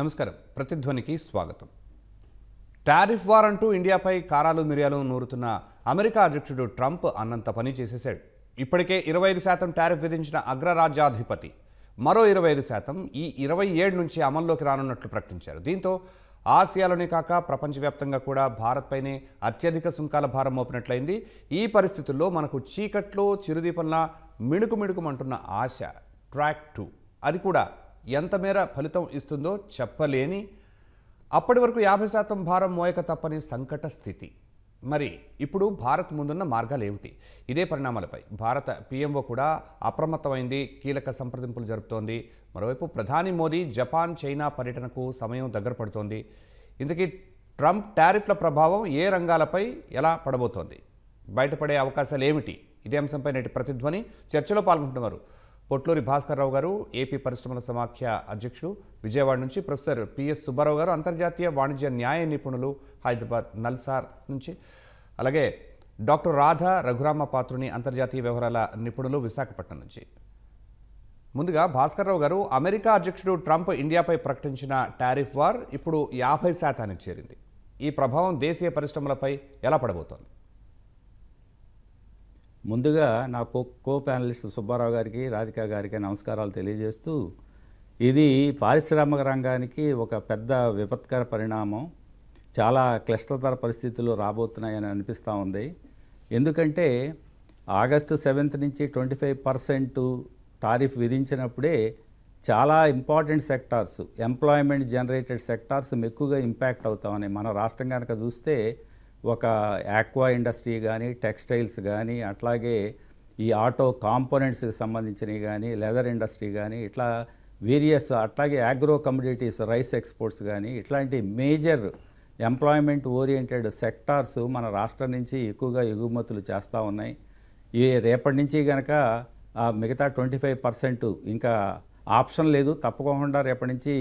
నమస్కారం. ప్రతిధ్వనికి స్వాగతం. Tariff war అంటూ ఇండియాపై కారాలు మిరియాలు నూరుతున్న అమెరికా అధ్యక్షుడు ట్రంప్ అన్నంత పని చేసేశాడు. ఇప్పటికే 25% టారిఫ్ విధించిన అగ్రరాజ్యాధిపతి మరో 25% ఈ 27 నుంచి అమల్లోకి రానున్నట్లు ప్రకటించారు. దీంతో ఆసియాలోనే కాక ప్రపంచవ్యాప్తంగా కూడా భారత్పైనే అత్యధిక సుంకాల భారం మోపినట్లయింది. ఈ పరిస్థితుల్లో మనకు చీకట్లో చిరుదీపంలా మిణుకుమిణుకుమంటున్న ఆశ ట్రాక్ 2 అది కూడా ఎంత మేర ఫలితం ఇస్తుందో చెప్పలేని, అప్పటి వరకు 50% భారం మోయక తప్పని సంకట స్థితి. మరి ఇప్పుడు భారత్ ముందున్న మార్గాలు ఏమిటి? ఇదే పరిణామాలపై భారత పీఎంఓ కూడా అప్రమత్తమైంది, కీలక సంప్రదింపులు జరుపుతోంది. మరోవైపు ప్రధాని మోదీ జపాన్, చైనా పర్యటనకు సమయం దగ్గర పడుతోంది. ఇంతకీ ట్రంప్ టారిఫ్ల ప్రభావం ఏ రంగాలపై ఎలా పడబోతోంది? బయటపడే అవకాశాలు ఏమిటి? ఇదే అంశంపై నేటి ప్రతిధ్వని చర్చలో పాల్గొంటున్నారు పొట్లూరి భాస్కర్ రావు గారు, ఏపీ పరిశ్రమల సమాఖ్య అధ్యక్షుడు, విజయవాడ నుంచి ప్రొఫెసర్ పిఎస్ సుబ్బారావు గారు, అంతర్జాతీయ వాణిజ్య న్యాయ నిపుణులు, హైదరాబాద్ నల్సార్ నుంచి, అలాగే డాక్టర్ రాధా రఘురామ పాత్రుని, అంతర్జాతీయ వ్యవహారాల నిపుణులు, విశాఖపట్నం నుంచి. ముందుగా భాస్కర్ రావు గారు, అమెరికా అధ్యక్షుడు ట్రంప్ ఇండియాపై ప్రకటించిన టారిఫ్ వార్ ఇప్పుడు 50% చేరింది. ఈ ప్రభావం దేశీయ పరిశ్రమలపై ఎలా పడబోతోంది? ముందుగా నా కో ప్యానలిస్ట్ సుబ్బారావు గారికి, రాధిక గారికి నమస్కారాలు తెలియజేస్తూ, ఇది పారిశ్రామిక రంగానికి ఒక పెద్ద విపత్కర పరిణామం. చాలా క్లిష్టతర పరిస్థితులు రాబోతున్నాయని అనిపిస్తూ ఉంది. ఎందుకంటే ఆగస్టు 7 నుంచి 25% టారిఫ్ విధించినప్పుడే చాలా important sectors, employment generated sectors ఎక్కువగా ఇంపాక్ట్ అవుతా ఉన్నాయి. మన రాష్ట్రం కనుక చూస్తే ఒక ఆక్వా ఇండస్ట్రీ కానీ, టెక్స్టైల్స్ కానీ, అట్లాగే ఈ ఆటో కాంపోనెంట్స్కి సంబంధించినవి కానీ, లెదర్ ఇండస్ట్రీ కానీ, ఇట్లా వేరియస్, అట్లాగే అగ్రో కమోడిటీస్, రైస్ ఎక్స్పోర్ట్స్ కానీ, ఇట్లాంటి మేజర్ ఎంప్లాయ్మెంట్ ఓరియంటెడ్ సెక్టార్స్ మన రాష్ట్రం నుంచి ఎక్కువగా ఎగుమతులు చేస్తూ ఉన్నాయి. ఈ రేపటి నుంచి కనుక మిగతా 25% ఇంకా ఆప్షన్ లేదు, తప్పకుండా రేపటి నుంచి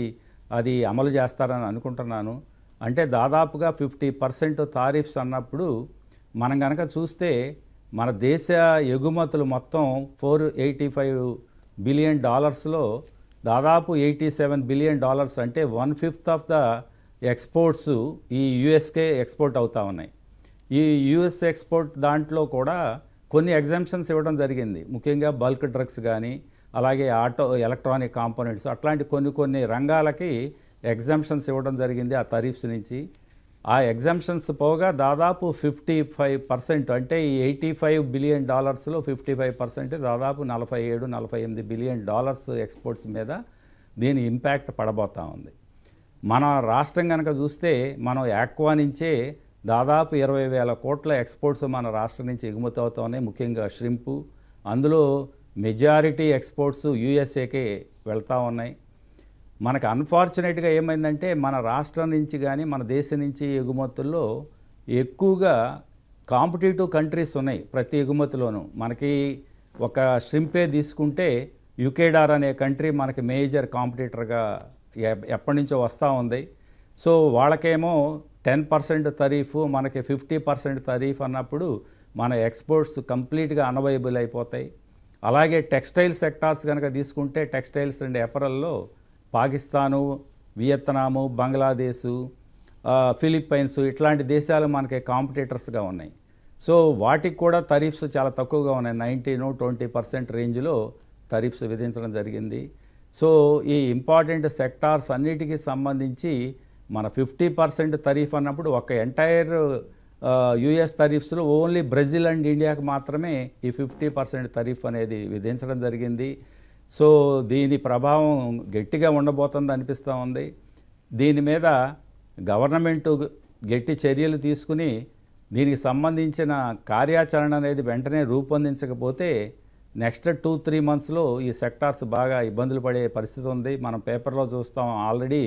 అది అమలు చేస్తారని అనుకుంటున్నాను. అంటే దాదాపుగా 50% తారీఫ్స్ అన్నప్పుడు మనం కనుక చూస్తే మన దేశ ఎగుమతులు మొత్తం $485 బిలియన్, దాదాపు $87 బిలియన్, అంటే 1/5 ఆఫ్ ద ఎక్స్పోర్ట్స్ ఈ యుఎస్కే ఎక్స్పోర్ట్ అవుతా ఉన్నాయి. ఈ యుఎస్ ఎక్స్పోర్ట్ దాంట్లో కూడా కొన్ని ఎగ్జామ్షన్స్ ఇవ్వడం జరిగింది. ముఖ్యంగా బల్క్ డ్రగ్స్ కానీ, అలాగే ఆటో ఎలక్ట్రానిక్ కాంపోనెంట్స్, అట్లాంటి కొన్ని రంగాలకి ఎగ్జామ్షన్స్ ఇవ్వడం జరిగింది ఆ టారిఫ్స్ నుంచి. ఆ ఎగ్జామ్షన్స్ పోగా దాదాపు 55%, అంటే ఈ $85 బిలియన్ 55%, దాదాపు $47-48 బిలియన్ ఎక్స్పోర్ట్స్ మీద దీని ఇంపాక్ట్ పడబోతూ ఉంది. మన రాష్ట్రం కనుక చూస్తే మనం ఆక్వా నుంచే దాదాపు 20,000 కోట్ల ఎక్స్పోర్ట్స్ మన రాష్ట్రం నుంచి ఎగుమతి అవుతా ఉన్నాయి. ముఖ్యంగా ష్రింపు, అందులో మెజారిటీ ఎక్స్పోర్ట్స్ యూఎస్ఏకే వెళ్తూ ఉన్నాయి. మనకు అన్ఫార్చునేట్గా ఏమైందంటే మన రాష్ట్రం నుంచి కానీ, మన దేశం నుంచి ఎగుమతుల్లో ఎక్కువగా కాంపిటేటివ్ కంట్రీస్ ఉన్నాయి ప్రతి ఎగుమతిలోనూ. మనకి ఒక ష్రింపే తీసుకుంటే యుకేడార్ అనే కంట్రీ మనకి మేజర్ కాంపిటీటర్గా ఎప్పటి నుంచో వస్తూ ఉంది. సో వాళ్ళకేమో 10% టారిఫ్, మనకి 50% టారిఫ్ అన్నప్పుడు మన ఎక్స్పోర్ట్స్ కంప్లీట్గా అన్వైబుల్ అయిపోతాయి. అలాగే టెక్స్టైల్ సెక్టార్స్ కనుక తీసుకుంటే టెక్స్టైల్స్ అండ్ ఎపరల్లో పాకిస్తాను, వియత్నాము, బంగ్లాదేశు, ఫిలిప్పైన్స్, ఇట్లాంటి దేశాలు మనకి కాంపిటీటర్స్గా ఉన్నాయి. సో వాటికి కూడా టారిఫ్స్ చాలా తక్కువగా ఉన్నాయి. 19-20% రేంజ్లో టారిఫ్స్ విధించడం జరిగింది. సో ఈ ఇంపార్టెంట్ సెక్టార్స్ అన్నిటికీ సంబంధించి మన 50% టారిఫ్ అన్నప్పుడు ఒక ఎంటైర్ యుఎస్ టారిఫ్స్లో ఓన్లీ బ్రెజిల్ అండ్ ఇండియాకి మాత్రమే ఈ 50% టారిఫ్ అనేది విధించడం జరిగింది. సో దీని ప్రభావం గట్టిగా ఉండబోతుంది అనిపిస్తూ ఉంది. దీని మీద గవర్నమెంటు గట్టి చర్యలు తీసుకుని దీనికి సంబంధించిన కార్యాచరణ అనేది వెంటనే రూపొందించకపోతే నెక్స్ట్ 2-3 మంత్స్లో ఈ సెక్టార్స్ బాగా ఇబ్బందులు పడే పరిస్థితి ఉంది. మనం పేపర్లో చూస్తాం, ఆల్రెడీ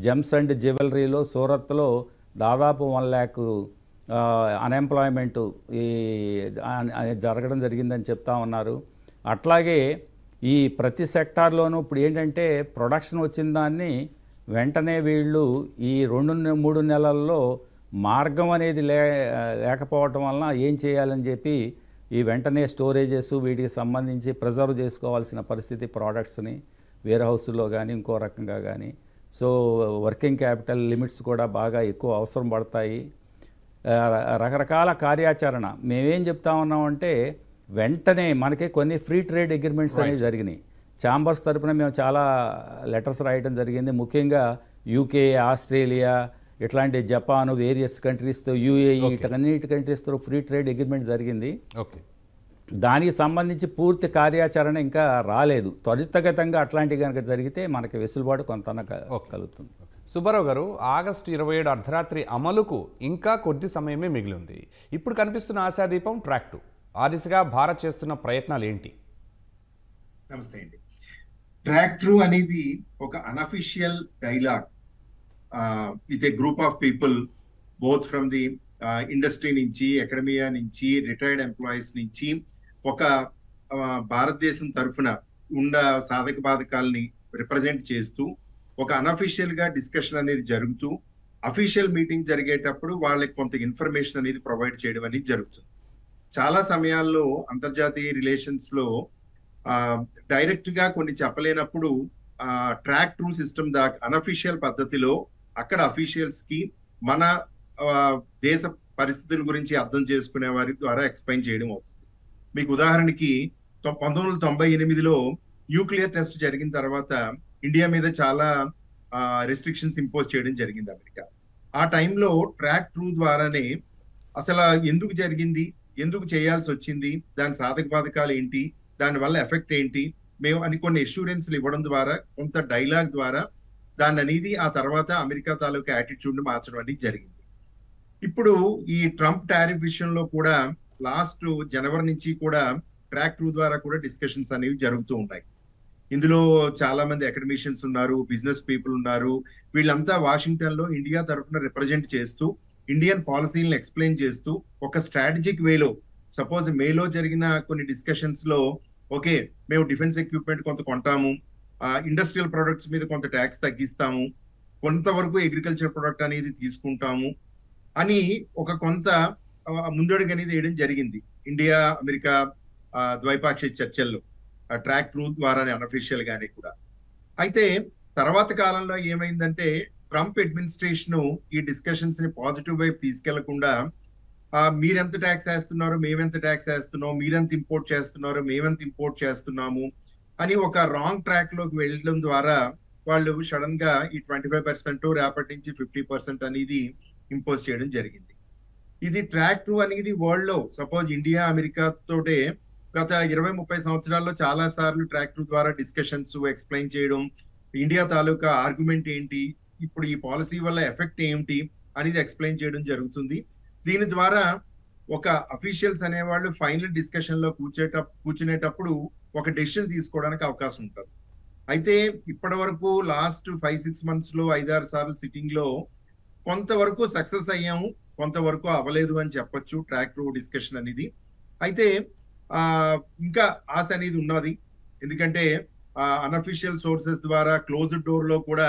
జెమ్స్ అండ్ జ్యువెలరీలో సూరత్లో దాదాపు 1 lakh అన్ఎంప్లాయ్మెంటు జరగడం జరిగిందని చెప్తా ఉన్నారు. అట్లాగే ఈ ప్రతి సెక్టార్లోనూ ఇప్పుడు ఏంటంటే ప్రొడక్షన్ వచ్చిన దాన్ని వెంటనే వీళ్ళు ఈ 2-3 నెలల్లో మార్గం అనేది లేకపోవటం వలన ఏం చేయాలని చెప్పి ఈ వెంటనే స్టోరేజెస్ వీటికి సంబంధించి ప్రిజర్వ్ చేసుకోవాల్సిన పరిస్థితి, ప్రోడక్ట్స్ని వేర్ హౌస్లో కానీ ఇంకో రకంగా కానీ. సో వర్కింగ్ క్యాపిటల్ లిమిట్స్ కూడా బాగా ఎక్కువ అవసరం పడతాయి. రకరకాల కార్యాచరణ మేమేం చెప్తా ఉన్నామంటే వెంటనే మనకి కొన్ని ఫ్రీ ట్రేడ్ అగ్రిమెంట్స్ అనేవి జరిగినాయి. ఛాంబర్స్ తరపున మేము చాలా లెటర్స్ రాయడం జరిగింది. ముఖ్యంగా యూకే, ఆస్ట్రేలియా, ఇట్లాంటి జపాన్, వేరియస్ కంట్రీస్తో, యూఏఈ, ఇటన్నిటి కంట్రీస్తో ఫ్రీ ట్రేడ్ అగ్రిమెంట్ జరిగింది. ఓకే, దానికి సంబంధించి పూర్తి కార్యాచరణ ఇంకా రాలేదు. త్వరితగతంగా అట్లాంటివి కనుక జరిగితే మనకి వెసులుబాటు కొంత కలుగుతుంది. సుబ్బారావు గారు, ఆగస్టు 27 అర్ధరాత్రి అమలుకు ఇంకా కొద్ది సమయమే మిగిలి ఉంది. ఇప్పుడు కనిపిస్తున్న ఆశాదీపం ట్రాక్ 2. ఆ దిశగా భారత్ చేస్తున్న ప్రయత్నాలు ఏంటి? నమస్తే అండి. ట్రాక్ 2 అనేది ఒక unofficial dialogue with a group of people both from the industry నుంచి, అకాడమియా నుంచి, రిటైర్డ్ ఎంప్లాయీస్ నుంచి ఒక భారతదేశం తరఫున ఉన్న సాధక బాధకాలని రిప్రజెంట్ చేస్తూ ఒక అనఫిషియల్ గా డిస్కషన్ అనేది జరుగుతూ అఫీషియల్ మీటింగ్ జరిగేటప్పుడు వాళ్ళకి కొంత ఇన్ఫర్మేషన్ అనేది ప్రొవైడ్ చేయడం అనేది జరుగుతుంది. చాలా సమయాల్లో అంతర్జాతీయ రిలేషన్స్ లో డైరెక్ట్ గా కొన్ని చెప్పలేనప్పుడు ట్రాక్ 2 సిస్టమ్ దాకా అనఫిషియల్ పద్ధతిలో అక్కడ అఫీషియల్స్ కి మన దేశ పరిస్థితుల గురించి అర్థం చేసుకునే వారి ద్వారా ఎక్స్ప్లెయిన్ చేయడం అవుతుంది. మీకు ఉదాహరణకి 1998లో న్యూక్లియర్ టెస్ట్ జరిగిన తర్వాత ఇండియా మీద చాలా రెస్ట్రిక్షన్స్ ఇంపోజ్ చేయడం జరిగింది అమెరికా. ఆ టైంలో ట్రాక్ 2 ద్వారానే అసలు ఎందుకు జరిగింది, ఎందుకు చేయాల్సి వచ్చింది, దాని సాధక బాధకాలు ఏంటి, దాని వల్ల ఎఫెక్ట్ ఏంటి, మేము అని కొన్ని అష్యూరెన్స్లు ఇవ్వడం ద్వారా, కొంత డైలాగ్ ద్వారా దాన్ని అనేది ఆ తర్వాత అమెరికా తాలూకా యాటిట్యూడ్ ని మార్చడం అనేది జరిగింది. ఇప్పుడు ఈ ట్రంప్ టారిఫ్ విషయంలో కూడా లాస్ట్ జనవరి నుంచి కూడా ట్రాక్ 2 ద్వారా కూడా డిస్కషన్స్ అనేవి జరుగుతూ ఉన్నాయి. ఇందులో చాలా మంది అకాడమిషియన్స్ ఉన్నారు, బిజినెస్ పీపుల్ ఉన్నారు. వీళ్ళంతా వాషింగ్టన్ లో ఇండియా తరఫున రిప్రజెంట్ చేస్తూ ఇండియన్ పాలసీలను ఎక్స్ప్లెయిన్ చేస్తూ ఒక స్ట్రాటజిక్ వేలో, సపోజ్ మేలో జరిగిన కొన్ని డిస్కషన్స్ లో ఓకే మేము డిఫెన్స్ ఎక్విప్మెంట్ కొంత కొంటాము, ఇండస్ట్రియల్ ప్రొడక్ట్స్ మీద కొంత ట్యాక్స్ తగ్గిస్తాము, కొంతవరకు అగ్రికల్చర్ ప్రొడక్ట్ అనేది తీసుకుంటాము అని ఒక కొంత ముందడుగు అనేది వేయడం జరిగింది ఇండియా అమెరికా ద్వైపాక్షిక చర్చల్లో ట్రాక్ 2 ద్వారానే అనఫిషియల్ గానే కూడా. అయితే తర్వాత కాలంలో ఏమైందంటే ట్రంప్ అడ్మినిస్ట్రేషన్ ఈ డిస్కషన్స్ ని పాజిటివ్ వైపు తీసుకెళ్లకుండా మీరెంత ట్యాక్స్ వేస్తున్నారు, మేమెంత ట్యాక్స్ వేస్తున్నాం, మీరెంత ఇంపోర్ట్ చేస్తున్నారు, మేమెంత ఇంపోర్ట్ చేస్తున్నాము అని ఒక రాంగ్ ట్రాక్ లోకి వెళ్ళడం ద్వారా వాళ్ళు సడన్ గా ఈ 25% రేపటి నుంచి 50% అనేది ఇంపోజ్ చేయడం జరిగింది. ఇది ట్రాక్ 2 అనేది వరల్డ్ లో సపోజ్ ఇండియా అమెరికా తోటే గత 20-30 సంవత్సరాల్లో చాలా సార్లు ట్రాక్ 2 ద్వారా డిస్కషన్స్ ఎక్స్ప్లెయిన్ చేయడం, ఇండియా తాలూకా ఆర్గ్యుమెంట్ ఏంటి, ఇప్పుడు ఈ పాలసీ వల్ల ఎఫెక్ట్ ఏంటి అనేది ఎక్స్ప్లెయిన్ చేయడం జరుగుతుంది. దీని ద్వారా ఒక అఫీషియల్స్ అనేవాళ్ళు ఫైనల్ డిస్కషన్ లో కూర్చునేటప్పుడు ఒక డెసిషన్ తీసుకోవడానికి అవకాశం ఉంటుంది. అయితే ఇప్పటి వరకు లాస్ట్ 5-6 months లో 5-6 సార్లు సిట్టింగ్ లో కొంతవరకు సక్సెస్ అయ్యాము, కొంతవరకు అవ్వలేదు అని చెప్పొచ్చు ట్రాక్ 2 డిస్కషన్ అనేది. అయితే ఇంకా ఆశ అనేది ఉన్నది. ఎందుకంటే అన్అఫీషియల్ సోర్సెస్ ద్వారా క్లోజ్డ్ డోర్ లో కూడా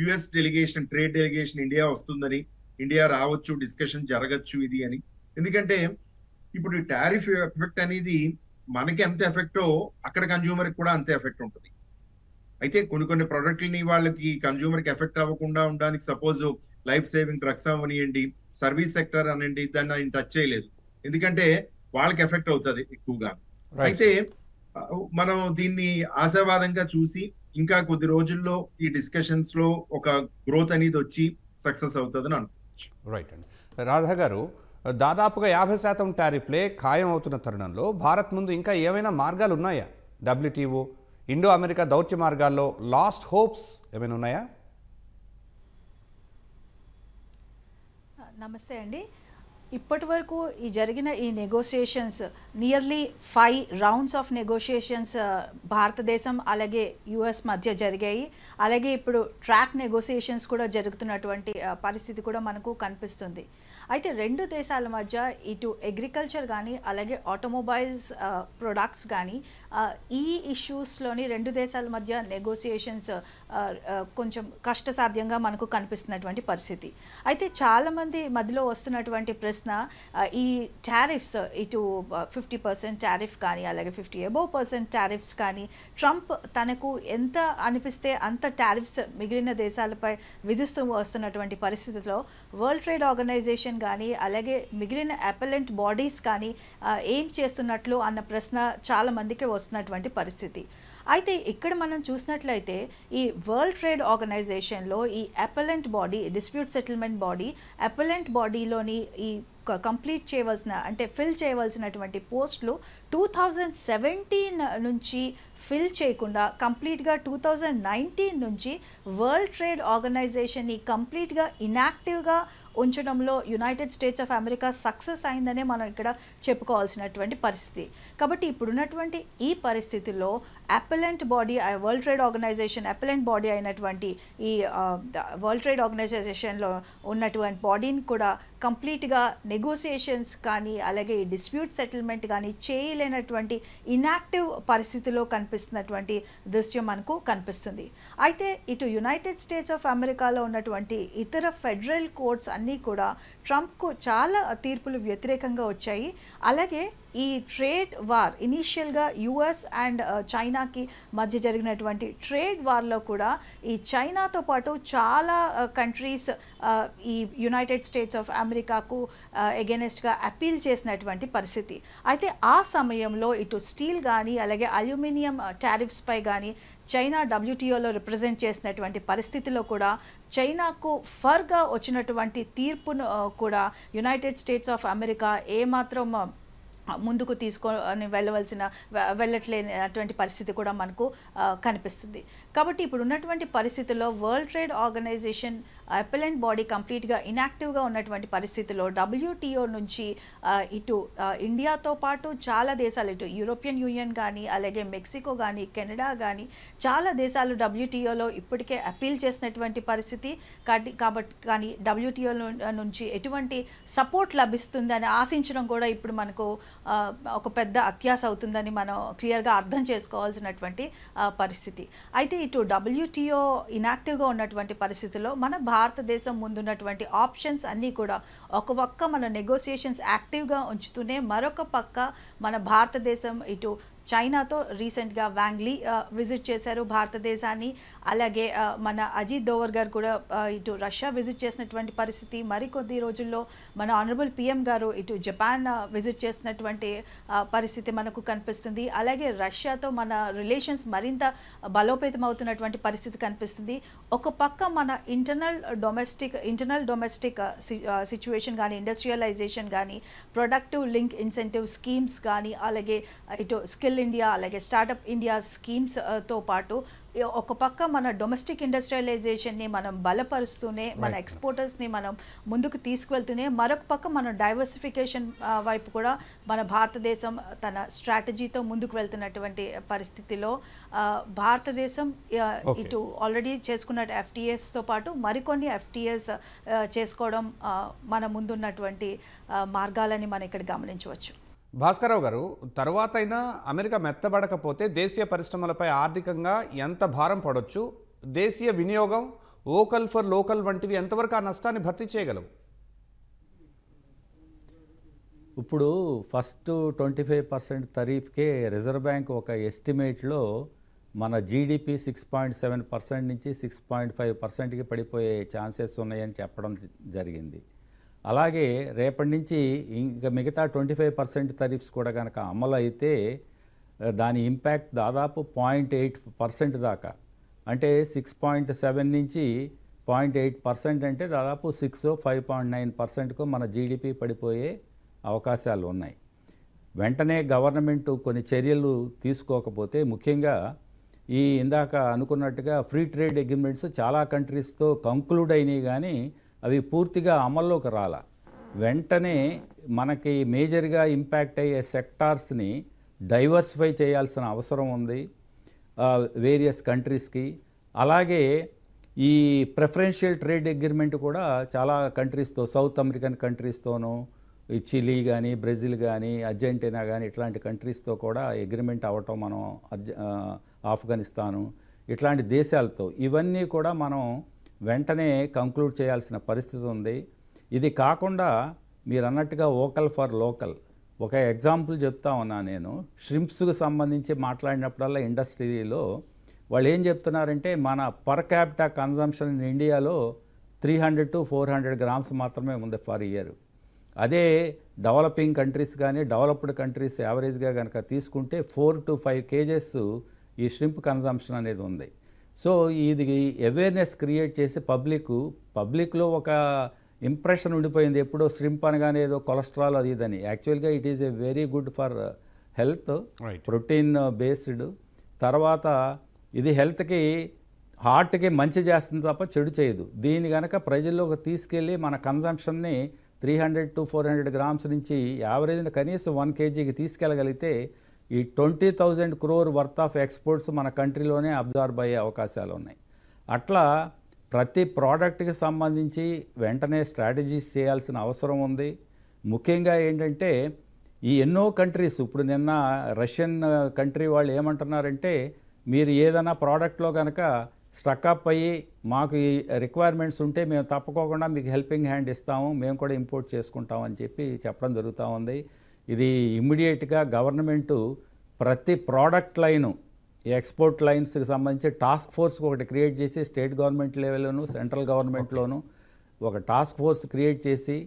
US delegation, trade delegation India వస్తుందని, ఇండియా రావచ్చు, డిస్కషన్ జరగచ్చు ఇది అని. ఎందుకంటే ఇప్పుడు ఈ టారిఫ్ ఎఫెక్ట్ అనేది మనకి ఎంత ఎఫెక్టో అక్కడ కన్జ్యూమర్ కూడా అంతే ఎఫెక్ట్ ఉంటుంది. అయితే కొన్ని ప్రొడక్ట్లని వాళ్ళకి కన్జ్యూమర్ కి ఎఫెక్ట్ అవ్వకుండా ఉండడానికి సపోజ్ లైఫ్ సేవింగ్ డ్రగ్స్ అవనియండి, సర్వీస్ సెక్టర్ అనండి, దాన్ని ఆయన టచ్ చేయలేదు ఎందుకంటే వాళ్ళకి ఎఫెక్ట్ అవుతుంది ఎక్కువగా. అయితే మనం దీన్ని ఆశావాదంగా చూసి ఇంకా కొద్ది రోజుల్లో ఈ డిస్కషన్స్ లో ఒక గ్రోత్ అనేది వచ్చి సక్సెస్ అవుతుందని అనుకోవచ్చు. రైట్ అండి. రాధా గారు, దాదాపుగా 50% టారిఫ్లే ఖాయం అవుతున్న తరుణంలో భారత్ ముందు ఇంకా ఏమైనా మార్గాలు ఉన్నాయా? WTO, ఇండో అమెరికా దౌత్య మార్గాల్లో లాస్ట్ హోప్స్ ఏమైనా ఉన్నాయా? నమస్తే అండి. ఇప్పటి వరకు ఈ జరిగిన ఈ negotiations nearly 5 rounds of negotiations భారతదేశం అలాగే యుఎస్ మధ్య జరిగాయి. అలాగే ఇప్పుడు ట్రాక్ నెగోషియేషన్స్ కూడా జరుగుతున్నటువంటి పరిస్థితి కూడా మనకు కనిపిస్తుంది. అయితే రెండు దేశాల మధ్య ఇటు అగ్రికల్చర్ కానీ అలాగే ఆటోమొబైల్స్ ప్రొడక్ట్స్ కానీ ఈ ఇష్యూస్లోని రెండు దేశాల మధ్య నెగోషియేషన్స్ కొంచెం కష్టసాధ్యంగా మనకు కనిపిస్తున్నటువంటి పరిస్థితి. అయితే చాలామంది మధ్యలో వస్తున్నటువంటి ప్రశ్న ప్రశ్న, ఈ టారిఫ్స్ ఇటు 50% టారిఫ్ కానీ అలాగే 50% టారిఫ్స్ కానీ ట్రంప్ తనకు ఎంత అనిపిస్తే అంత టారిఫ్స్ మిగిలిన దేశాలపై విధిస్తూ వస్తున్నటువంటి పరిస్థితిలో వరల్డ్ ట్రేడ్ ఆర్గనైజేషన్ కానీ అలాగే మిగిలిన అపెలెంట్ బాడీస్ కానీ ఏం చేస్తున్నట్లు అన్న ప్రశ్న చాలా మందికి వస్తున్నటువంటి పరిస్థితి. అయితే ఇక్కడ మనం చూసినట్లయితే ఈ వరల్డ్ ట్రేడ్ ఆర్గనైజేషన్లో ఈ అపెలెంట్ బాడీ, డిస్ప్యూట్ సెటిల్మెంట్ బాడీ, అపెలెంట్ బాడీలోని ఈ కంప్లీట్ చేయవలసిన అంటే ఫిల్ చేయవలసినటువంటి పోస్టులు 2017 నుంచి ఫిల్ చేయకుండా కంప్లీట్గా 2019 నుంచి వరల్డ్ ట్రేడ్ ఆర్గనైజేషన్ని కంప్లీట్గా ఇన్యాక్టివ్గా ఉంచడంలో United States of America success అయిందనే మనం ఇక్కడ చెప్పుకోవాల్సినటువంటి పరిస్థితి. కాబట్టి ఇప్పుడున్నటువంటి ఈ పరిస్థితుల్లో appellate body, world trade organization appellate body అయినటువంటి ఈ వరల్డ్ ట్రేడ్ ఆర్గనైజేషన్లో ఉన్నటువంటి బాడీని కూడా కంప్లీట్గా నెగోసియేషన్స్ కానీ అలాగే ఈ డిస్ప్యూట్ సెటిల్మెంట్ కానీ చేయలేనటువంటి ఇన్యాక్టివ్ పరిస్థితిలో కనిపిస్తున్నటువంటి దృశ్యం మనకు కనిపిస్తుంది. అయితే ఇటు యునైటెడ్ స్టేట్స్ ఆఫ్ అమెరికాలో ఉన్నటువంటి ఇతర ఫెడరల్ కోర్ట్స్ అన్నీ కూడా ట్రంప్కు చాలా తీర్పులు వ్యతిరేకంగా వచ్చాయి. అలాగే ఈ ట్రేడ్ వార్ ఇనీషియల్గా యుఎస్ అండ్ చైనాకి మధ్య జరిగినటువంటి ట్రేడ్ వార్లో కూడా ఈ చైనాతో పాటు చాలా కంట్రీస్ ఈ యునైటెడ్ స్టేట్స్ ఆఫ్ అమెరికాకు ఎగెనెస్ట్గా అపీల్ చేసినటువంటి పరిస్థితి. అయితే ఆ సమయంలో ఇటు స్టీల్ కానీ అలాగే అల్యూమినియం టారిఫ్స్పై కానీ చైనా WTOలో రిప్రజెంట్ చేసినటువంటి పరిస్థితిలో కూడా చైనాకు ఫర్గా వచ్చినటువంటి తీర్పును కూడా యునైటెడ్ స్టేట్స్ ఆఫ్ అమెరికా ఏమాత్రం ముందుకు తీసుకొని వెళ్ళట్లేనటువంటి పరిస్థితి కూడా మనకు కనిపిస్తుంది. కాబట్టి ఇప్పుడు ఉన్నటువంటి పరిస్థితుల్లో world trade organization appellate body కంప్లీట్గా ఇన్యాక్టివ్గా ఉన్నటువంటి పరిస్థితిలో WTO నుంచి ఇటు ఇండియాతో పాటు చాలా దేశాలు, ఇటు యూరోపియన్ యూనియన్ కానీ అలాగే మెక్సికో కానీ కెనడా కానీ చాలా దేశాలు WTOలో ఇప్పటికే అపీల్ చేసినటువంటి పరిస్థితి. కాబట్టి కానీ WTO నుంచి ఎటువంటి సపోర్ట్ లభిస్తుందని ఆశించడం కూడా ఇప్పుడు మనకు ఒక పెద్ద అత్యాశ అవుతుందని మనం క్లియర్గా అర్థం చేసుకోవాల్సినటువంటి పరిస్థితి. అయితే ఇటు WTO ఇన్యాక్టివ్గా ఉన్నటువంటి పరిస్థితిలో మన భారతదేశం ముందున్నటువంటి ఆప్షన్స్ అన్నీ కూడా ఒక పక్క మన నెగోసియేషన్స్ యాక్టివ్గా ఉంచుతూనే మరొక పక్క మన భారతదేశం ఇటు చైనాతో రీసెంట్గా వాంగ్లీ విజిట్ చేశారు భారతదేశాన్ని. అలాగే మన అజిత్ దోవర్ గారు కూడా ఇటు రష్యా విజిట్ చేసినటువంటి పరిస్థితి. మరికొద్ది రోజుల్లో మన ఆనరబుల్ PM గారు ఇటు జపాన్ విజిట్ చేసినటువంటి పరిస్థితి మనకు కనిపిస్తుంది. అలాగే రష్యాతో మన రిలేషన్స్ మరింత బలోపేతం అవుతున్నటువంటి పరిస్థితి కనిపిస్తుంది. ఒక పక్క మన ఇంటర్నల్ డొమెస్టిక్ సిచ్యువేషన్ కానీ, ఇండస్ట్రియలైజేషన్ కానీ, ప్రొడక్టివ్ లింక్ ఇన్సెంటివ్ స్కీమ్స్ కానీ, అలాగే ఇటు స్కిల్ ఇండియా అలాగే స్టార్టప్ ఇండియా స్కీమ్స్తో పాటు ఒక పక్క మన డొమెస్టిక్ ఇండస్ట్రియలైజేషన్ని మనం బలపరుస్తూనే మన ఎక్స్పోర్టర్స్ని మనం ముందుకు తీసుకువెళ్తూనే మరొక పక్క మన డైవర్సిఫికేషన్ వైపు కూడా మన భారతదేశం తన స్ట్రాటజీతో ముందుకు వెళ్తున్నటువంటి పరిస్థితిలో భారతదేశం ఇటు ఆల్రెడీ చేసుకున్న FTAస్తో పాటు మరికొన్ని FTAs చేసుకోవడం మన ముందున్నటువంటి మార్గాలని మనం ఇక్కడ గమనించవచ్చు. భాస్కరరావు గారు, తర్వాత అయినా అమెరికా మెత్తబడకపోతే దేశీయ పరిశ్రమలపై ఆర్థికంగా ఎంత భారం పడవచ్చు? దేశీయ వినియోగం, వోకల్ ఫర్ లోకల్ వంటివి ఎంతవరకు ఆ నష్టాన్ని భర్తీ చేయగలవు? ఇప్పుడు ఫస్ట్ 25% తరీఫ్కే రిజర్వ్ బ్యాంక్ ఒక ఎస్టిమేట్లో మన GDP 6.7% నుంచి 6.5%కి పడిపోయే ఛాన్సెస్ ఉన్నాయని చెప్పడం జరిగింది. అలాగే రేపటి నుంచి ఇంకా మిగతా 25% తరీఫ్స్ కూడా కనుక అమలు అయితే దాని ఇంపాక్ట్ దాదాపు 0.8% దాకా, అంటే 6.7 నుంచి 0.8% అంటే దాదాపు 5.9%కు మన GDP పడిపోయే అవకాశాలు ఉన్నాయి. వెంటనే గవర్నమెంట్ కొన్ని చర్యలు తీసుకోకపోతే, ముఖ్యంగా ఈ ఇందాక అనుకున్నట్టుగా ఫ్రీ ట్రేడ్ అగ్రిమెంట్స్ చాలా కంట్రీస్తో కంక్లూడ్ అయినాయి, కానీ అవి పూర్తిగా అమల్లోకి రాలా. వెంటనే మనకి మేజర్గా ఇంపాక్ట్ అయ్యే సెక్టార్స్ని డైవర్సిఫై చేయాల్సిన అవసరం ఉంది వేరియస్ కంట్రీస్కి. అలాగే ఈ ప్రిఫరెన్షియల్ ట్రేడ్ అగ్రిమెంట్ కూడా చాలా కంట్రీస్తో, సౌత్ అమెరికన్ కంట్రీస్తోనూ, చిలీ కానీ, బ్రెజిల్ కానీ, అర్జెంటీనా కానీ ఇట్లాంటి కంట్రీస్తో కూడా అగ్రిమెంట్ అవ్వటం, మనం ఆఫ్ఘనిస్తాను ఇట్లాంటి దేశాలతో, ఇవన్నీ కూడా మనం వెంటనే కంక్లూడ్ చేయాల్సిన పరిస్థితి ఉంది. ఇది కాకుండా మీరు అన్నట్టుగా వోకల్ ఫర్ లోకల్. ఒక ఎగ్జాంపుల్ చెప్తా ఉన్నా నేను. ష్రింప్స్కి సంబంధించి మాట్లాడినప్పుడల్లా ఇండస్ట్రీలో వాళ్ళు ఏం చెప్తున్నారంటే మన పర్ క్యాపిటా కన్జంప్షన్ ఇన్ ఇండియాలో 300 to 400 గ్రామ్స్ మాత్రమే ఉంది ఫర్ ఇయర్. అదే డెవలపింగ్ కంట్రీస్ కానీ డెవలప్డ్ కంట్రీస్ యావరేజ్గా కనుక తీసుకుంటే 4 to 5 kgs ఈ ష్రింప్ కన్జంప్షన్ అనేది ఉంది. సో ఇది అవేర్నెస్ క్రియేట్ చేసి పబ్లిక్లో ఒక ఇంప్రెషన్ ఉండిపోయింది. ఎప్పుడో ష్రింప్ అనగానే ఏదో కొలెస్ట్రాల్ అది ఇదని. యాక్చువల్గా it is a very good for health, protein based. తర్వాత ఇది హెల్త్కి హార్ట్కి మంచి చేస్తుంది తప్ప చెడు చేయదు. దీన్ని కనుక ప్రజల్లోకి తీసుకెళ్ళి మన కన్జంప్షన్ని 300 to 400 గ్రామ్స్ నుంచి యావరేజ్ని కనీసం 1 kgకి తీసుకెళ్ళగలిగితే ఈ 20,000 crore వర్త్ ఆఫ్ ఎక్స్పోర్ట్స్ మన కంట్రీలోనే అబ్జార్బ్ అయ్యే అవకాశాలు ఉన్నాయి. అట్లా ప్రతి ప్రోడక్ట్కి సంబంధించి వెంటనే స్ట్రాటజీస్ చేయాల్సిన అవసరం ఉంది. ముఖ్యంగా ఏంటంటే ఈ ఎన్నో కంట్రీస్, ఇప్పుడు నిన్న రష్యన్ కంట్రీ వాళ్ళు ఏమంటున్నారంటే మీరు ఏదైనా ప్రోడక్ట్లో కనుక స్టక్అప్ అయ్యి మాకు ఈ రిక్వైర్మెంట్స్ ఉంటే మేము తప్పకోకుండా మీకు హెల్పింగ్ హ్యాండ్ ఇస్తాము, మేము కూడా ఇంపోర్ట్ చేసుకుంటాం అని చెప్పడం జరుగుతూ ఉంది. ఇది ఇమ్మీడియట్గా గవర్నమెంటు ప్రతి ప్రోడక్ట్ లైను, ఈ ఎక్స్పోర్ట్ లైన్స్కి సంబంధించి టాస్క్ ఫోర్స్ ఒకటి క్రియేట్ చేసి స్టేట్ గవర్నమెంట్ లెవెల్లోను సెంట్రల్ గవర్నమెంట్లోను ఒక టాస్క్ ఫోర్స్ క్రియేట్ చేసి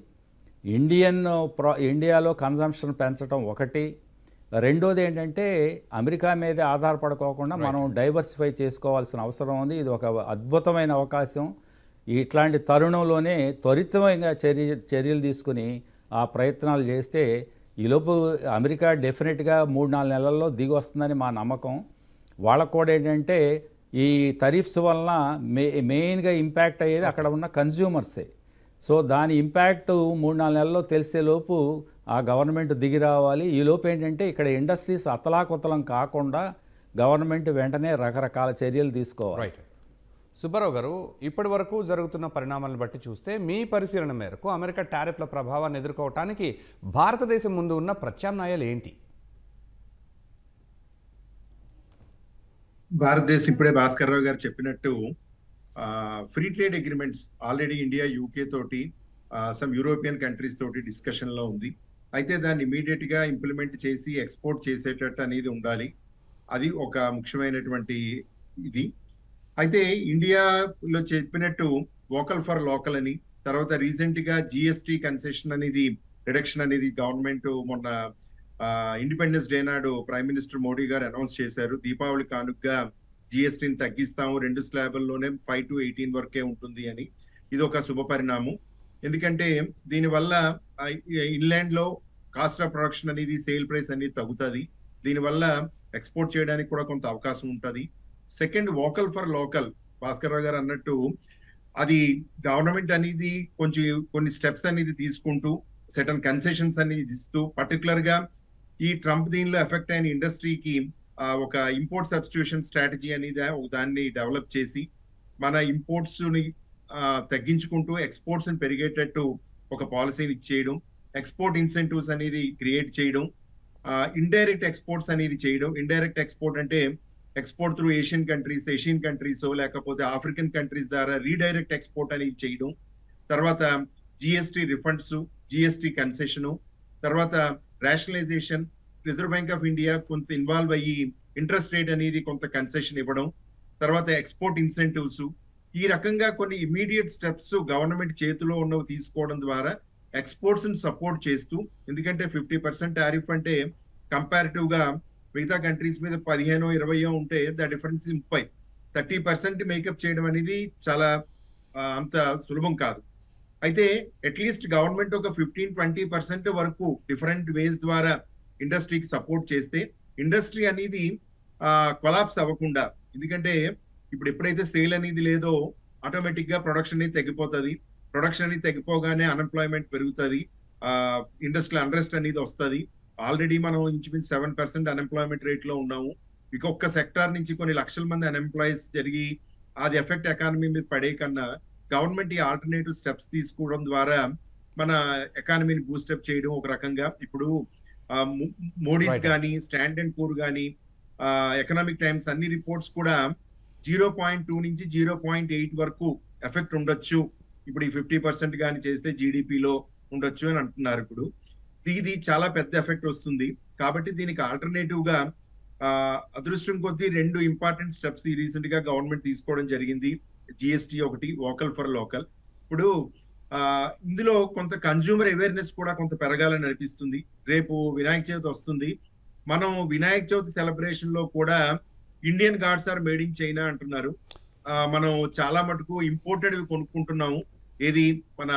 ఇండియాలో కన్జంప్షన్ పెంచడం ఒకటి. రెండోది ఏంటంటే అమెరికా మీదే ఆధారపడుకోకుండా మనం డైవర్సిఫై చేసుకోవాల్సిన అవసరం ఉంది. ఇది ఒక అద్భుతమైన అవకాశం. ఇట్లాంటి తరుణంలోనే త్వరితంగా చర్యలు తీసుకుని ఆ ప్రయత్నాలు చేస్తే ఈలోపు అమెరికా డెఫినెట్గా 3-4 నెలల్లో దిగి వస్తుందని మా నమ్మకం. వాళ్ళకు కూడా ఏంటంటే ఈ టరిఫ్స్ వలన మెయిన్గా ఇంపాక్ట్ అయ్యేది అక్కడ ఉన్న కన్జ్యూమర్సే. సో దాని ఇంపాక్ట్ 3-4 నెలల్లో తెలిసేలోపు ఆ గవర్నమెంట్ దిగి రావాలి. ఈలోపు ఏంటంటే ఇక్కడ ఇండస్ట్రీస్ అతలాకుతలం కాకుండా గవర్నమెంట్ వెంటనే రకరకాల చర్యలు తీసుకోవాలి. రైట్. సుబ్బారావు గారు, ఇప్పటి వరకు జరుగుతున్న పరిణామాలను బట్టి చూస్తే మీ పరిశీలన మేరకు అమెరికా టారిఫ్ల ప్రభావాన్ని ఎదుర్కోవటానికి భారతదేశం ముందు ఉన్న ప్రత్యామ్నాయాలు ఏంటి? భారతదేశం ఇప్పుడే భాస్కర్ రావు గారు చెప్పినట్టు free trade agreements already India, UK తోటి, సమ్ యూరోపియన్ కంట్రీస్ తోటి డిస్కషన్ లో ఉంది. అయితే దాన్ని ఇమీడియట్ గా ఇంప్లిమెంట్ చేసి ఎక్స్పోర్ట్ చేసేటట్టు అనేది ఉండాలి. అది ఒక ముఖ్యమైనటువంటి ఇది. అయితే ఇండియాలో చెప్పినట్టు వోకల్ ఫర్ లోకల్ అని, తర్వాత రీసెంట్ గా జిఎస్టీ కన్సెషన్ అనేది రిడక్షన్ అనేది గవర్నమెంట్ మొన్న ఇండిపెండెన్స్ డే నాడు ప్రైమ్ మినిస్టర్ మోడీ గారు అనౌన్స్ చేశారు. దీపావళి కానుకగా జిఎస్టీని తగ్గిస్తాము, 2 స్లాబుల్లోనే 5 to 18 వరకే ఉంటుంది అని. ఇది ఒక శుభ పరిణామం. ఎందుకంటే దీనివల్ల ఇన్లాండ్ లో కాస్ట్ ఆఫ్ ప్రొడక్షన్ అనేది, సేల్ ప్రైస్ అనేది తగ్గుతుంది. దీనివల్ల ఎక్స్పోర్ట్ చేయడానికి కూడా కొంత అవకాశం ఉంటుంది. Second, vocal for local, Bhaskar Rao గారు అన్నట్టు అది గవర్నమెంట్ అనేది కొన్ని స్టెప్స్ అనేది తీసుకుంటూ సెటన్ కన్సెషన్స్ అనేది ఇస్తూ, పర్టికులర్ గా ఈ ట్రంప్ దీనిలో ఎఫెక్ట్ అయిన ఇండస్ట్రీకి ఒక ఇంపోర్ట్ సబ్స్టిట్యూషన్ స్ట్రాటజీ అనేది దాన్ని డెవలప్ చేసి మన ఇంపోర్ట్స్ ని తగ్గించుకుంటూ ఎక్స్పోర్ట్స్ ని పెరిగేటట్టు ఒక పాలసీని ఇచ్చేయడం, ఎక్స్పోర్ట్ ఇన్సెంటివ్స్ అనేది క్రియేట్ చేయడం, ఇండైరెక్ట్ ఎక్స్పోర్ట్స్ అనేది చేయడం. ఇండైరెక్ట్ ఎక్స్పోర్ట్ అంటే ఎక్స్పోర్ట్ త్రూ ఏషియన్ కంట్రీస్ లేకపోతే ఆఫ్రికన్ కంట్రీస్ ద్వారా రీడైరెక్ట్ ఎక్స్పోర్ట్ అనేది చేయడం. తర్వాత జిఎస్టీ రిఫండ్స్, జిఎస్టీ కన్సెషన్, తర్వాత rationalisation, reserve bank of India కొంత ఇన్వాల్వ్ అయ్యి ఇంట్రెస్ట్ రేట్ అనేది కొంత కన్సెషన్ ఇవ్వడం, తర్వాత ఎక్స్పోర్ట్ ఇన్సెంటివ్స్. ఈ రకంగా కొన్ని ఇమీడియట్ స్టెప్స్ గవర్నమెంట్ చేతిలో ఉన్నవి తీసుకోవడం ద్వారా ఎక్స్పోర్ట్స్ ని సపోర్ట్ చేస్తూ, ఎందుకంటే 50% టారిఫ్ అంటే కంపారిటివ్ గా మిగతా కంట్రీస్ మీద 15-20 ఉంటే ద డిఫరెన్స్ 30% మేకప్ చేయడం అనేది చాలా అంత సులభం కాదు. అయితే అట్లీస్ట్ గవర్నమెంట్ ఒక 15-20% వరకు డిఫరెంట్ వేస్ ద్వారా ఇండస్ట్రీకి సపోర్ట్ చేస్తే ఇండస్ట్రీ అనేది కొలాప్స్ అవ్వకుండా, ఎందుకంటే ఇప్పుడు ఎప్పుడైతే సేల్ అనేది లేదో ఆటోమేటిక్ గా ప్రొడక్షన్ అనేది తగ్గిపోతుంది. ప్రొడక్షన్ అనేది తగ్గిపోగానే అన్ఎంప్లాయ్మెంట్ పెరుగుతుంది, ఇండస్ట్రియల్ అన్రెస్ట్ అనేది వస్తుంది. ఆల్రెడీ మనం ఇంచుమించు 7% అన్ఎంప్లాయ్మెంట్ రేట్ లో ఉన్నాము. ఇంకొక సెక్టార్ నుంచి కొన్ని లక్షల మంది అన్ఎంప్లాయీస్ జరిగి అది ఎఫెక్ట్ ఎకానమీ మీద పడే కన్నా గవర్నమెంట్ ఈ ఆల్టర్నేటివ్ స్టెప్స్ తీసుకోవడం ద్వారా మన ఎకానమీని బూస్టప్ చేయడం ఒక రకంగా. ఇప్పుడు మోడీస్ కానీ, స్టాండ్ అండ్ పూర్ కానీ, ఎకనామిక్ టైమ్స్ అన్ని రిపోర్ట్స్ కూడా 0.2 నుంచి 0.8 వరకు ఎఫెక్ట్ ఉండొచ్చు ఇప్పుడు ఈ 50% కానీ చేస్తే జీడిపిలో ఉండొచ్చు అని అంటున్నారు. ఇప్పుడు ఇది చాలా పెద్ద ఎఫెక్ట్ వస్తుంది. కాబట్టి దీనికి ఆల్టర్నేటివ్ గా అదృష్టం కొద్దీ 2 ఇంపార్టెంట్ స్టెప్స్ ఈ రీసెంట్ గా గవర్నమెంట్ తీసుకోవడం జరిగింది. జిఎస్టి ఒకటి, వోకల్ ఫర్ లోకల్. ఇప్పుడు ఇందులో కొంత కన్జ్యూమర్ అవేర్నెస్ కూడా కొంత పెరగాలని అనిపిస్తుంది. రేపు వినాయక చవితి వస్తుంది. మనం వినాయక చవితి సెలబ్రేషన్ లో కూడా Indian gods are made in China అంటున్నారు. మనం చాలా మటుకు ఇంపోర్టెడ్ కొనుక్కుంటున్నాము. ఏది మన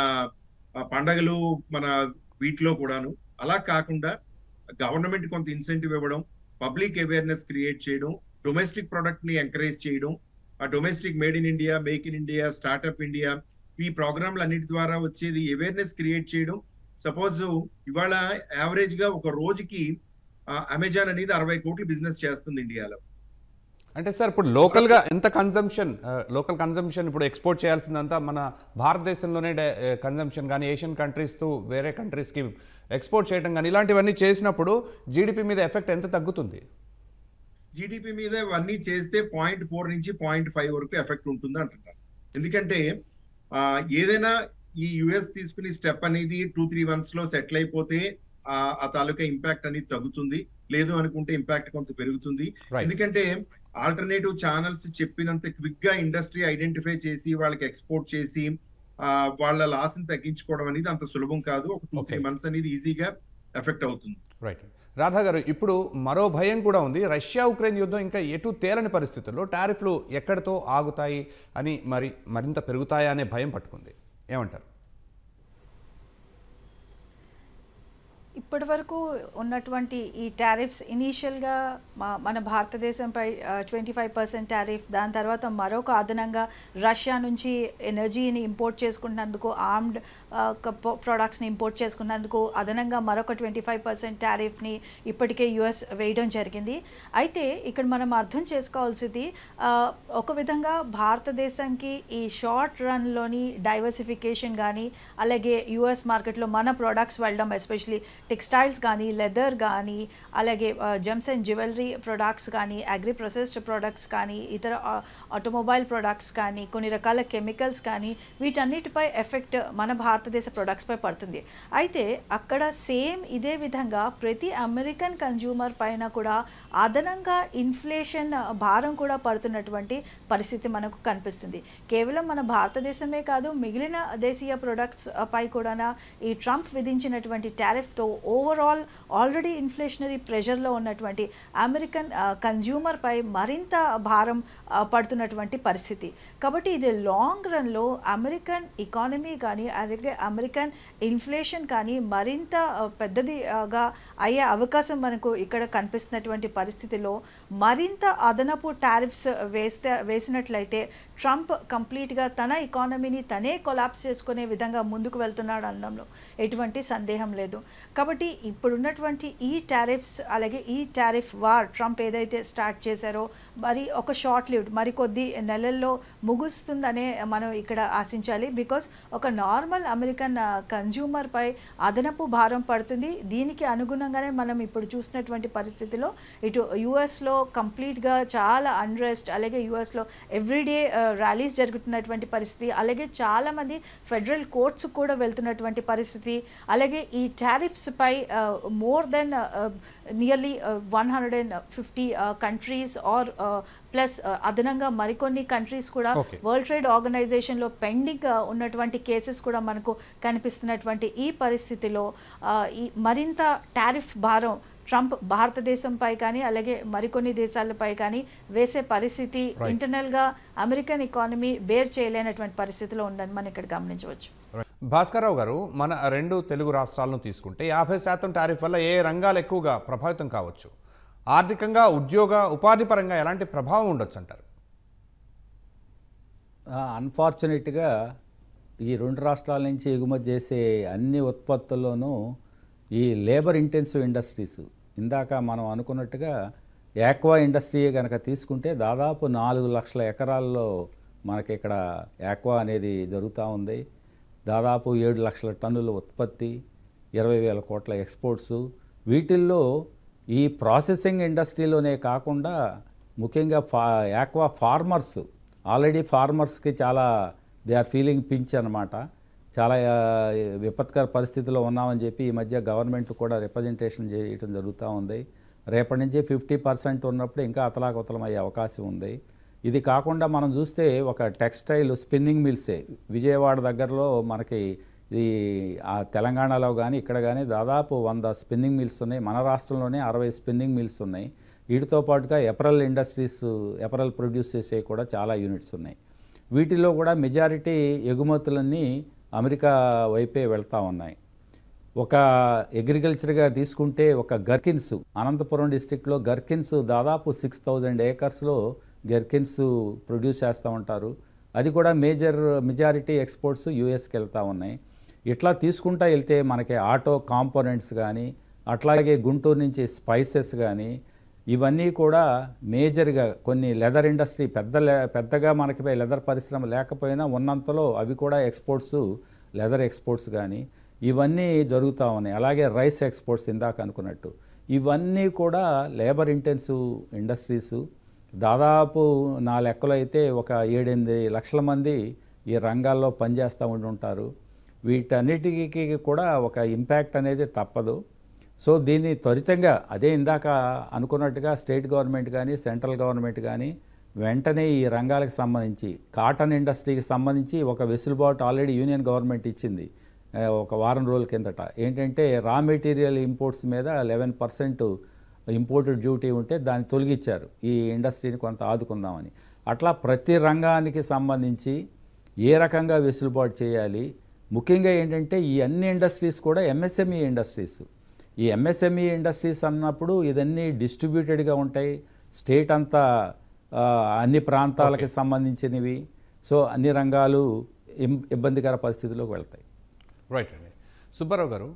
పండగలు మన వీటిలో కూడాను. అలా కాకుండా గవర్నమెంట్ కొంత ఇన్సెంటివ్ ఇవ్వడం, పబ్లిక్ అవేర్నెస్ క్రియేట్ చేయడం, డొమెస్టిక్ ప్రొడక్ట్ ని ఎంకరేజ్ చేయడం, ఆ domestic made in India, make in India, startup India, ఈ ప్రోగ్రాంలు అన్నిటి ద్వారా వచ్చేది అవేర్నెస్ క్రియేట్ చేయడం. సపోజ్ ఇవాళ యావరేజ్ గా ఒక రోజుకి అమెజాన్ అనేది 60 కోట్లు బిజినెస్ చేస్తుంది ఇండియాలో. అంటే సార్ ఇప్పుడు లోకల్గా ఎంత లోకల్ కన్జంప్షన్ ఇప్పుడు ఎక్స్పోర్ట్ చేయాల్సిందంతా మన భారతదేశంలోనే కన్జంప్షన్ కానీ ఏషియన్ కంట్రీస్తో వేరే కంట్రీస్కి ఎక్స్పోర్ట్ చేయడం కానీ ఇలాంటివన్నీ చేసినప్పుడు జీడిపి మీద ఎఫెక్ట్ ఎంత తగ్గుతుంది? జీడిపి మీద ఇవన్నీ చేస్తే 0.4 నుంచి 0.5 వరకు ఎఫెక్ట్ ఉంటుంది అంటున్నారు. ఎందుకంటే ఏదైనా ఈ యుఎస్ తీసుకునే స్టెప్ అనేది 2-3 months లో సెటిల్ అయిపోతే ఆ తాలూకా ఇంపాక్ట్ అనేది తగ్గుతుంది. లేదు అనుకుంటే ఇంపాక్ట్ కొంత పెరుగుతుంది. ఎందుకంటే ఆల్టర్నేటివ్ ఛానల్స్ చెప్పినంత క్విక్ గా ఇండస్ట్రీ ఐడెంటిఫై చేసి వాళ్ళకి ఎక్స్పోర్ట్ చేసి వాళ్ళ లాస్ ని తగ్గించుకోవడం అనేది అంత సులభం కాదు. ఒక 2-3 months అనేది ఈజీగా ఎఫెక్ట్ అవుతుంది. రైట్ రాధా గారు, ఇప్పుడు మరో భయం కూడా ఉంది. రష్యా ఉక్రెయిన్ యుద్ధం ఇంకా ఎటు తేలని పరిస్థితుల్లో టారిఫ్లు ఎక్కడితో ఆగుతాయి అని మరింత పెరుగుతాయా అనే భయం పట్టుకుంది. ఏమంటారు? ఇప్పటి వరకు ఉన్నటువంటి ఈ టారిఫ్స్ ఇనీషియల్గా మన భారతదేశంపై 25% టారిఫ్, దాని తర్వాత మరొక అదనంగా రష్యా నుంచి ఎనర్జీని ఇంపోర్ట్ చేసుకున్నందుకు, ఆర్మ్డ్ ప్రొడక్ట్స్ని ఇంపోర్ట్ చేసుకున్నందుకు అదనంగా మరొక 25% టారిఫ్ని ఇప్పటికే యుఎస్ వేయడం జరిగింది. అయితే ఇక్కడ మనం అర్థం చేసుకోవాల్సింది ఒక విధంగా భారతదేశానికి ఈ షార్ట్ రన్లోని డైవర్సిఫికేషన్ కానీ, అలాగే యుఎస్ మార్కెట్లో మన ప్రొడక్ట్స్ వెళ్ళడం, ఎస్పెషలీ టెక్స్టైల్స్ కానీ, లెదర్ కానీ, అలాగే జెమ్స్ అండ్ జ్యువెలరీ ప్రొడక్ట్స్ కానీ, అగ్రి ప్రొసెస్డ్ ప్రొడక్ట్స్ కానీ, ఇతర ఆటోమొబైల్ ప్రొడక్ట్స్ కానీ, కొన్ని రకాల కెమికల్స్ కానీ, వీటన్నిటిపై ఎఫెక్ట్ మన భారతదేశ ప్రొడక్ట్స్పై పడుతుంది. అయితే అక్కడ సేమ్ ఇదే విధంగా ప్రతి అమెరికన్ కన్జ్యూమర్ పైన కూడా అదనంగా ఇన్ఫ్లేషన్ భారం కూడా పడుతున్నటువంటి పరిస్థితి మనకు కనిపిస్తుంది. కేవలం మన భారతదేశమే కాదు, మిగిలిన దేశీయ ప్రొడక్ట్స్ పై కూడా ఈ ట్రంప్ విధించినటువంటి టారిఫ్తో ఓవరాల్ ఆల్రెడీ ఇన్ఫ్లేషనరీ ప్రెషర్లో ఉన్నటువంటి అమెరికన్ కన్జ్యూమర్ పై మరింత భారం పడుతున్నటువంటి పరిస్థితి. కాబట్టి ఇది లాంగ్ రన్లో అమెరికన్ ఎకానమీ కానీ, అలాగే అమెరికన్ ఇన్ఫ్లేషన్ కానీ మరింత పెద్దదిగా అయ్యే అవకాశం మనకు ఇక్కడ కనిపిస్తున్నటువంటి పరిస్థితిలో మరింత అదనపు టారిఫ్స్ వేసినట్లయితే ట్రంప్ కంప్లీట్గా తన ఎకానమీని తనే కొలాప్స్ చేసుకునే విధంగా ముందుకు వెళ్తున్నాడు అనడంలో ఎటువంటి సందేహం లేదు. కాబట్టి ఇప్పుడున్నటువంటి ఈ టారిఫ్స్, అలాగే ఈ టారిఫ్ వార్ ట్రంప్ ఏదైతే స్టార్ట్ చేశారో మరి ఒక షార్ట్ లివ్డ్, మరి కొద్ది నెలల్లో ముగుస్తుందనే మనం ఇక్కడ ఆశించాలి. బికాస్ ఒక నార్మల్ అమెరికన్ కన్జ్యూమర్ పై అదనపు భారం పడుతుంది. దీనికి అనుగుణంగానే మనం ఇప్పుడు చూసినటువంటి పరిస్థితిలో ఇటు యుఎస్లో కంప్లీట్గా చాలా అన్రెస్ట్, అలాగే యుఎస్లో ఎవ్రీడే ర్యాలీస్ జరుగుతున్నటువంటి పరిస్థితి, అలాగే చాలామంది ఫెడరల్ కోర్ట్స్ కూడా వెళ్తున్నటువంటి పరిస్థితి, అలాగే ఈ టారిఫ్స్ పై more than nearly 150 countries or plus అదనంగా మరికొన్ని కంట్రీస్ కూడా వరల్డ్ ట్రేడ్ ఆర్గనైజేషన్లో పెండింగ్ ఉన్నటువంటి కేసెస్ కూడా మనకు కనిపిస్తున్నటువంటి ఈ పరిస్థితిలో ఈ మరింత టారిఫ్ భారం ట్రంప్ భారతదేశంపై కానీ, అలాగే మరికొన్ని దేశాలపై కానీ వేసే పరిస్థితి ఇంటర్నల్గా అమెరికన్ ఎకానమీ బేర్ చేయలేనటువంటి పరిస్థితిలో ఉందని మనం ఇక్కడ గమనించవచ్చు. భాస్కర్రావు గారు, మన 2 తెలుగు రాష్ట్రాలను తీసుకుంటే 50% టారిఫ్ వల్ల ఏ రంగాలు ఎక్కువగా ప్రభావితం కావచ్చు? ఆర్థికంగా, ఉపాధి పరంగా ఎలాంటి ప్రభావం ఉండొచ్చు అంటారు? అన్ఫార్చునేట్గా ఈ 2 రాష్ట్రాల నుంచి ఎగుమతి చేసే అన్ని ఉత్పత్తుల్లోనూ ఈ లేబర్ ఇంటెన్సివ్ ఇండస్ట్రీస్, ఇందాక మనం అనుకున్నట్టుగా యాక్వా ఇండస్ట్రీ కనుక తీసుకుంటే దాదాపు 4 లక్షల ఎకరాల్లో మనకి ఇక్కడ యాక్వా అనేది జరుగుతూ ఉంది. దాదాపు 7 లక్షల టన్నుల ఉత్పత్తి, 20,000 కోట్ల ఎక్స్పోర్ట్స్. వీటిల్లో ఈ ప్రాసెసింగ్ ఇండస్ట్రీలోనే కాకుండా ముఖ్యంగా యాక్వా ఫార్మర్స్, ఆల్రెడీ ఫార్మర్స్కి చాలా దే ఆర్ ఫీలింగ్ పించ్ అనమాట. చాలా విపత్కర పరిస్థితిలో ఉన్నామని చెప్పి ఈ మధ్య గవర్నమెంట్ కూడా రిప్రజెంటేషన్ చేయడం జరుగుతూ ఉంది. రేపటి నుంచి 50% ఉన్నప్పుడు ఇంకా అతలాకుతలమయ్యే అవకాశం ఉంది. ఇది కాకుండా మనం చూస్తే ఒక టెక్స్టైల్ స్పిన్నింగ్ మిల్సే విజయవాడ దగ్గరలో మనకి ఈ తెలంగాణలో కానీ ఇక్కడ కానీ దాదాపు 100 స్పిన్నింగ్ మిల్స్ ఉన్నాయి. మన రాష్ట్రంలోనే 60 స్పిన్నింగ్ మిల్స్ ఉన్నాయి. వీటితో పాటుగా ఎపరల్ ఇండస్ట్రీస్, ఎపరల్ ప్రొడ్యూస్ చేసే కూడా చాలా యూనిట్స్ ఉన్నాయి. వీటిలో కూడా మెజారిటీ ఎగుమతులన్నీ అమెరికా వైపే వెళ్తూ ఉన్నాయి. ఒక అగ్రికల్చర్గా తీసుకుంటే ఒక గర్కిన్స్, అనంతపురం డిస్టిక్లో గర్కిన్స్ దాదాపు 6000 ఏకర్స్లో గర్కిన్స్ ప్రొడ్యూస్ చేస్తూ ఉంటారు. అది కూడా మెజారిటీ ఎక్స్పోర్ట్స్ యూఎస్కి వెళ్తూ ఉన్నాయి. ఇట్లా తీసుకుంటా వెళ్తే మనకి ఆటో కాంపోనెంట్స్ కానీ, అట్లాగే గుంటూరు నుంచి స్పైసెస్ కానీ, ఇవన్నీ కూడా మేజర్గా కొన్ని లెదర్ ఇండస్ట్రీ పెద్దగా మనకి లెదర్ పరిశ్రమ లేకపోయినా ఉన్నంతలో అవి కూడా ఎక్స్పోర్ట్స్, లెదర్ ఎక్స్పోర్ట్స్ కానీ ఇవన్నీ జరుగుతూ ఉన్నాయి. అలాగే రైస్ ఎక్స్పోర్ట్స్ ఇందాక అనుకున్నట్టు ఇవన్నీ కూడా లేబర్ ఇంటెన్సివ్ ఇండస్ట్రీస్. దాదాపు నా లెక్కలో అయితే ఒక 7-8 లక్షల మంది ఈ రంగాల్లో పనిచేస్తూ ఉంటారు. వీటన్నిటికీ కూడా ఒక ఇంపాక్ట్ అనేది తప్పదు. సో దీన్ని త్వరితంగా అదే ఇందాక అనుకున్నట్టుగా స్టేట్ గవర్నమెంట్ కానీ సెంట్రల్ గవర్నమెంట్ కానీ వెంటనే ఈ రంగాలకు సంబంధించి కాటన్ ఇండస్ట్రీకి సంబంధించి ఒక వెసులుబాటు ఆల్రెడీ యూనియన్ గవర్నమెంట్ ఇచ్చింది ఒక వారం రోజుల కిందట. ఏంటంటే రా మెటీరియల్ ఇంపోర్ట్స్ మీద 11% ఇంపోర్టెడ్ డ్యూటీ ఉంటే దాన్ని తొలగించారు, ఈ ఇండస్ట్రీని కొంత ఆదుకుందామని. అట్లా ప్రతి రంగానికి సంబంధించి ఏ రకంగా వెసులుబాటు చేయాలి, ముఖ్యంగా ఏంటంటే ఈ అన్ని ఇండస్ట్రీస్ కూడా ఎంఎస్ఎంఈ ఇండస్ట్రీస్. ఈ ఎంఎస్ఎంఈ ఇండస్ట్రీస్ అన్నప్పుడు ఇదన్నీ డిస్ట్రిబ్యూటెడ్గా ఉంటాయి, స్టేట్ అంతా అన్ని ప్రాంతాలకి సంబంధించినవి. సో అన్ని రంగాలు ఇబ్బందికర పరిస్థితిలోకి వెళ్తాయి. రైట్ అండి. సుబ్బారావు గారు,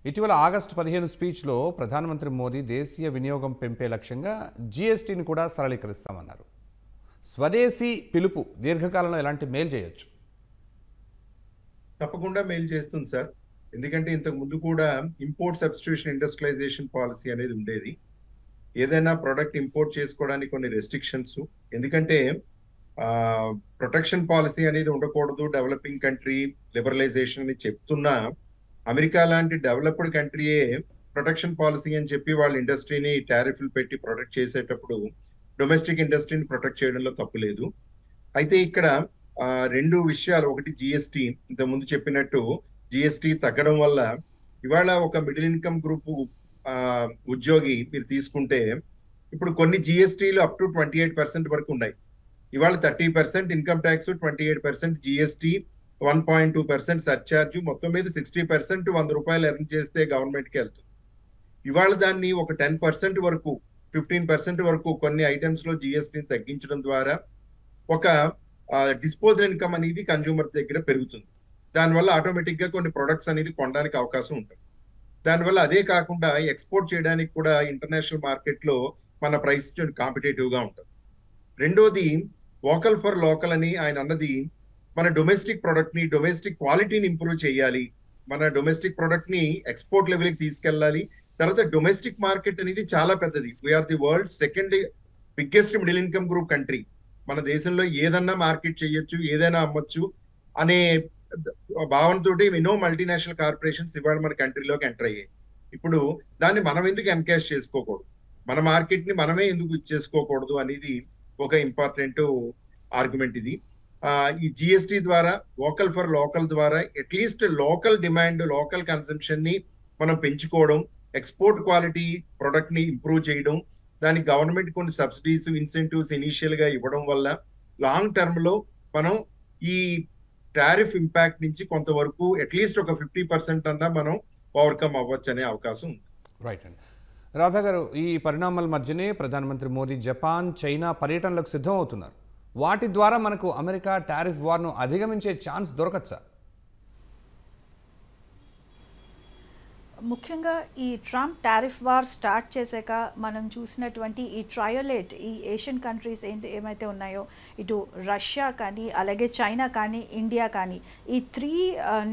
ఇటీవల ఆగస్టు 15 స్పీచ్లో ప్రధానమంత్రి మోదీ దేశీయ వినియోగం పెంపే లక్ష్యంగా జీఎస్టీని కూడా సరళీకరిస్తామన్నారు. స్వదేశీ పిలుపు దీర్ఘకాలంలో ఎలాంటి మేలు చేయొచ్చు? తప్పకుండా మేలు చేస్తుంది సార్. ఎందుకంటే ఇంతకు ముందు కూడా ఇంపోర్ట్ సబ్స్టిట్యూషన్ ఇండస్ట్రియలైజేషన్ పాలసీ అనేది ఉండేది. ఏదైనా ప్రొడక్ట్ ఇంపోర్ట్ చేసుకోవడానికి కొన్ని రెస్ట్రిక్షన్స్, ఎందుకంటే ప్రొటెక్షన్ పాలసీ అనేది ఉండకూడదు, డెవలపింగ్ కంట్రీ లిబరలైజేషన్ అని చెప్తున్నా అమెరికా లాంటి డెవలప్డ్ కంట్రీయే ప్రొటెక్షన్ పాలసీ అని చెప్పి వాళ్ళ ఇండస్ట్రీని టారిఫ్లు పెట్టి ప్రొటెక్ట్ చేసేటప్పుడు డొమెస్టిక్ ఇండస్ట్రీని ప్రొటెక్ట్ చేయడంలో తప్పు లేదు. అయితే ఇక్కడ 2 విషయాలు. ఒకటి జిఎస్టీ, ఇంతకుముందు చెప్పినట్టు జిఎస్టీ తగ్గడం వల్ల ఇవాళ ఒక మిడిల్ ఇన్కమ్ గ్రూప్ ఉద్యోగి మీరు తీసుకుంటే ఇప్పుడు కొన్ని జిఎస్టీలు అప్ టు 28% వరకు ఉన్నాయి. ఇవాళ 30% ఇన్కమ్ ట్యాక్స్, 28% జిఎస్టీ, 1.2% సర్చార్జ్, మొత్తం మీద 60% 100 రూపాయలు ఎర్న్ చేస్తే గవర్నమెంట్కి వెళ్తుంది. ఇవాళ దాన్ని ఒక 10% వరకు 15% వరకు కొన్ని ఐటమ్స్ లో జిఎస్టీని తగ్గించడం ద్వారా ఒక డిస్పోజల్ ఇన్కమ్ అనేది కన్జ్యూమర్ దగ్గర పెరుగుతుంది. దానివల్ల ఆటోమేటిక్ గా కొన్ని ప్రొడక్ట్స్ అనేది కొనడానికి అవకాశం ఉంటుంది. దానివల్ల అదే కాకుండా ఎక్స్పోర్ట్ చేయడానికి కూడా ఇంటర్నేషనల్ మార్కెట్ లో మన ప్రైస్ కాంపిటేటివ్ గా ఉంటుంది. రెండోది వోకల్ ఫర్ లోకల్ అని ఆయన అన్నది, మన డొమెస్టిక్ ప్రొడక్ట్ ని, డొమెస్టిక్ క్వాలిటీని ఇంప్రూవ్ చేయాలి, మన డొమెస్టిక్ ప్రొడక్ట్ ని ఎక్స్పోర్ట్ లెవెల్కి తీసుకెళ్ళాలి. తర్వాత డొమెస్టిక్ మార్కెట్ అనేది చాలా పెద్దది. We are the world second biggest middle income group country. మన దేశంలో ఏదన్నా మార్కెట్ చేయొచ్చు, ఏదైనా అమ్మొచ్చు అనే భావనతోటి ఎన్నో మల్టీనేషనల్ కార్పొరేషన్స్ ఇవాళ మన కంట్రీలోకి ఎంటర్ అయ్యాయి. ఇప్పుడు దాన్ని మనం ఎందుకు ఎన్కాష్ చేసుకోకూడదు, మన మార్కెట్ ని మనమే ఎందుకు ఇచ్చేసుకోకూడదు అనేది ఒక ఇంపార్టెంట్ ఆర్గ్యుమెంట్ ఇది. ఈ జిఎస్టీ ద్వారా, వోకల్ ఫర్ లోకల్ ద్వారా at least local demand, local consumption ని మనం పెంచుకోవడం, ఎక్స్పోర్ట్ క్వాలిటీ ప్రొడక్ట్ ని ఇంప్రూవ్ చేయడం, దానికి గవర్నమెంట్ కొన్ని సబ్సిడీస్, ఇన్సెంటివ్స్ ఇనిషియల్ గా ఇవ్వడం వల్ల లాంగ్ టర్మ్ లో మనం ఈ టారిఫ్ ఇంపాక్ట్ నుంచి కొంతవరకు అట్లీస్ట్ ఒక 50% అన్నా మనం ఓవర్కమ్ అవ్వచ్చు అనే అవకాశం ఉంది. రైట్ అండి. రాధా గారు, ఈ పరిణామాల మధ్యనే ప్రధానమంత్రి మోదీ జపాన్, చైనా పర్యటనలకు సిద్ధం అవుతున్నారు. వాటి ద్వారా మనకు అమెరికా టారిఫ్ వార్ను అధిగమించే ఛాన్స్ దొరకచ్చా? ముఖ్యంగా ఈ ట్రంప్ టారిఫ్ వార్ స్టార్ట్ చేశాక మనం చూసినటువంటి ఈ ట్రయోలేట్ ఈ ఏషియన్ కంట్రీస్ ఏమైతే ఉన్నాయో ఇటు రష్యా కానీ అలాగే చైనా కానీ ఇండియా కానీ ఈ 3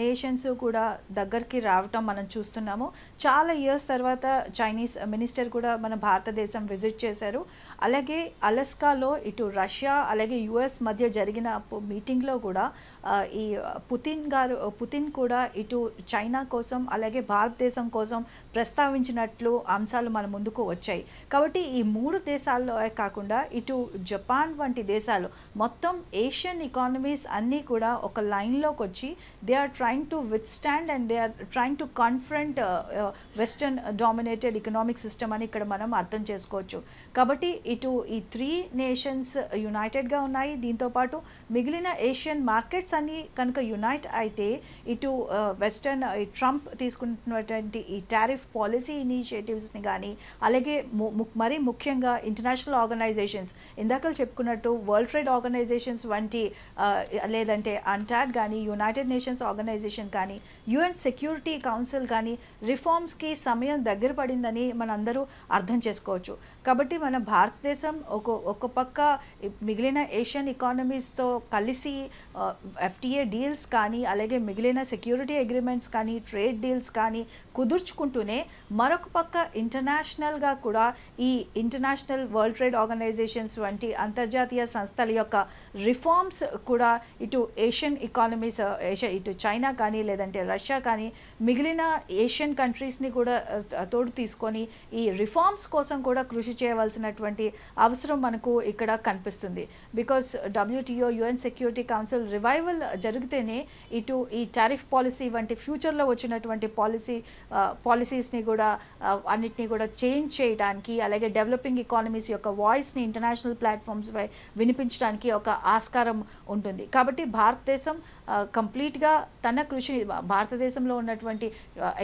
నేషన్స్ కూడా దగ్గరికి రావటం మనం చూస్తున్నాము. చాలా ఇయర్స్ తర్వాత చైనీస్ మినిస్టర్ కూడా మన భారతదేశం విజిట్ చేశారు. అలాగే అలస్కాలో ఇటు రష్యా అలాగే యుఎస్ మధ్య జరిగిన మీటింగ్లో కూడా ఈ పుతిన్ కూడా ఇటు చైనా కోసం అలాగే భారతదేశం కోసం ప్రస్తావించినట్లు అంశాలు మన ముందుకు వచ్చాయి. కాబట్టి ఈ 3 దేశాల్లో కాకుండా ఇటు జపాన్ వంటి దేశాలు మొత్తం ఏషియన్ ఎకానమీస్ అన్నీ కూడా ఒక లైన్లోకి వచ్చి they are trying to withstand and they are trying to confront western dominated economic system అని ఇక్కడ మనం అర్థం చేసుకోవచ్చు. కాబట్టి ఇటు ఈ 3 నేషన్స్ యునైటెడ్గా ఉన్నాయి. దీంతోపాటు మిగిలిన ఏషియన్ మార్కెట్స్ అన్నీ కనుక యునైట్ అయితే ఇటు వెస్టర్న్ ట్రంప్ తీసుకున్నటువంటి ఈ టారిఫ్ పాలసీ ఇనిషియేటివ్స్ని కానీ అలాగే మరీ ముఖ్యంగా ఇంటర్నేషనల్ ఆర్గనైజేషన్స్ ఇందాక చెప్పుకున్నట్టు వరల్డ్ ట్రేడ్ ఆర్గనైజేషన్స్ వంటి లేదంటే అంటాడ్ కానీ యునైటెడ్ నేషన్స్ ఆర్గనైజేషన్ కానీ యుఎన్ సెక్యూరిటీ కౌన్సిల్ కానీ రిఫార్మ్స్కి సమయం దగ్గర పడిందని మనందరూ అర్థం చేసుకోవచ్చు. కాబట్టి మన భారతదేశం ఒక పక్క మిగిలిన ఏషియన్ ఎకానమీస్తో కలిసి ఎఫ్టీఏ డీల్స్ కానీ అలాగే మిగిలిన సెక్యూరిటీ అగ్రిమెంట్స్ కానీ ట్రేడ్ డీల్స్ కానీ కుదుర్చుకుంటూనే మరొక పక్క ఇంటర్నేషనల్గా కూడా ఈ ఇంటర్నేషనల్ వరల్డ్ ట్రేడ్ ఆర్గనైజేషన్స్ వంటి అంతర్జాతీయ సంస్థల యొక్క రిఫార్మ్స్ కూడా ఇటు ఏషియన్ ఎకానమీస్ ఇటు చైనా కానీ లేదంటే రష్యా కానీ మిగిలిన ఏషియన్ కంట్రీస్ని కూడా తోడు తీసుకొని ఈ రిఫార్మ్స్ కోసం కూడా కృషి చేయవలసినటువంటి అవసరం మనకు ఇక్కడ కనిపిస్తుంది. Because WTO UN security council revival జరిగితేనే ఇటు ఈ టారిఫ్ పాలసీ వంటి ఫ్యూచర్లో వచ్చినటువంటి పాలసీస్ని కూడా అన్నిటినీ కూడా చేంజ్ చేయడానికి అలాగే డెవలపింగ్ ఎకానమీస్ యొక్క వాయిస్ని ఇంటర్నేషనల్ ప్లాట్ఫామ్స్పై వినిపించడానికి ఒక ఆస్కారం ఉంటుంది. కాబట్టి భారతదేశం కంప్లీట్గా తన కృషి భారతదేశంలో ఉన్నటువంటి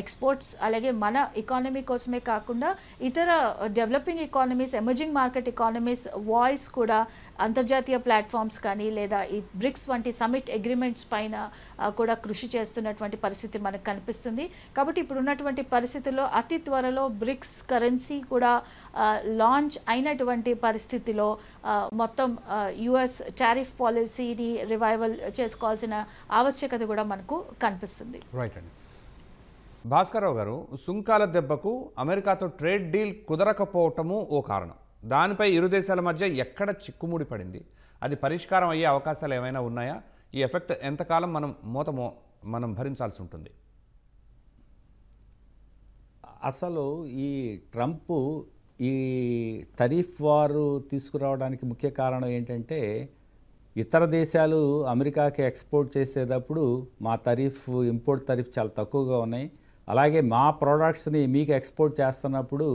ఎక్స్పోర్ట్స్ అలాగే మన ఎకానమీ కోసమే కాకుండా ఇతర developing economies emerging market economies voice కూడా అంతర్జాతీయ ప్లాట్ఫామ్స్ కానీ లేదా ఈ బ్రిక్స్ వంటి సమిట్ అగ్రిమెంట్స్ పైన కూడా కృషి చేస్తున్నటువంటి పరిస్థితి మనకు కనిపిస్తుంది. కాబట్టి ఇప్పుడు ఉన్నటువంటి పరిస్థితుల్లో అతి త్వరలో బ్రిక్స్ కరెన్సీ కూడా లాంచ్ అయినటువంటి పరిస్థితిలో మొత్తం యుఎస్ టారిఫ్ పాలసీని రివైవల్ చేసుకోవాల్సిన ఆవశ్యకత కూడా మనకు కనిపిస్తుంది. రైట్ అండి. భాస్కర్రావు గారు, సుంకాల దెబ్బకు అమెరికాతో ట్రేడ్ డీల్ కుదరకపోవటము ఓ కారణం. దానిపై ఇరు దేశాల మధ్య ఎక్కడ చిక్కుముడి పడింది? అది పరిష్కారం అయ్యే అవకాశాలు ఏమైనా ఉన్నాయా? ఈ ఎఫెక్ట్ ఎంతకాలం మనం భరించాల్సి ఉంటుంది? అసలు ఈ ట్రంప్ ఈ టరీఫ్ వారు తీసుకురావడానికి ముఖ్య కారణం ఏంటంటే ఇతర దేశాలు అమెరికాకి ఎక్స్పోర్ట్ చేసేటప్పుడు మా ఇంపోర్ట్ టరీఫ్ చాలా తక్కువగా ఉన్నాయి, అలాగే మా ప్రోడక్ట్స్ని మీకు ఎక్స్పోర్ట్ చేస్తున్నప్పుడు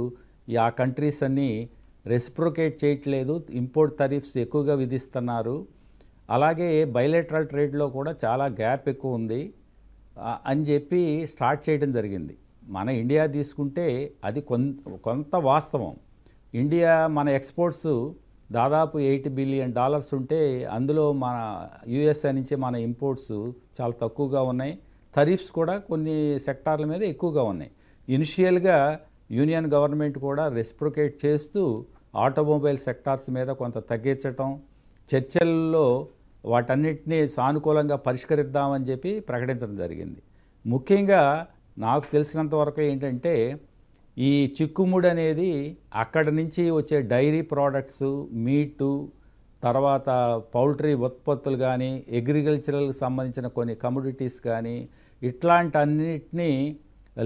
ఆ కంట్రీస్ అన్నీ రెసిప్రొకేట్ చేయట్లేదు, ఇంపోర్ట్ టరీఫ్స్ ఎక్కువగా విధిస్తున్నారు, అలాగే బైలేటరల్ ట్రేడ్లో కూడా చాలా గ్యాప్ ఎక్కువ ఉంది అని చెప్పి స్టార్ట్ చేయడం జరిగింది. మన ఇండియా తీసుకుంటే అది కొంత వాస్తవం. ఇండియా మన ఎక్స్పోర్ట్స్ దాదాపు $8 బిలియన్ ఉంటే అందులో మన యుఎస్ఏ నుంచి మన ఇంపోర్ట్స్ చాలా తక్కువగా ఉన్నాయి. టరీఫ్స్ కూడా కొన్ని సెక్టార్ల మీద ఎక్కువగా ఉన్నాయి. ఇనిషియల్గా యూనియన్ గవర్నమెంట్ కూడా రెసిప్రొకేట్ చేస్తూ ఆటోమొబైల్ సెక్టార్స్ మీద కొంత తగ్గించటం, చర్చల్లో వాటన్నిటినీ సానుకూలంగా పరిష్కరిద్దామని చెప్పి ప్రకటించడం జరిగింది. ముఖ్యంగా నాకు తెలిసినంత వరకు ఏంటంటే ఈ చిక్కుముడి అనేది అక్కడి నుంచి వచ్చే డైరీ ప్రోడక్ట్స్, మీటు, తర్వాత పౌల్ట్రీ ఉత్పత్తులు కానీ, అగ్రికల్చరల్కి సంబంధించిన కొన్ని కమోడిటీస్ కానీ ఇట్లాంటి అన్నిటినీ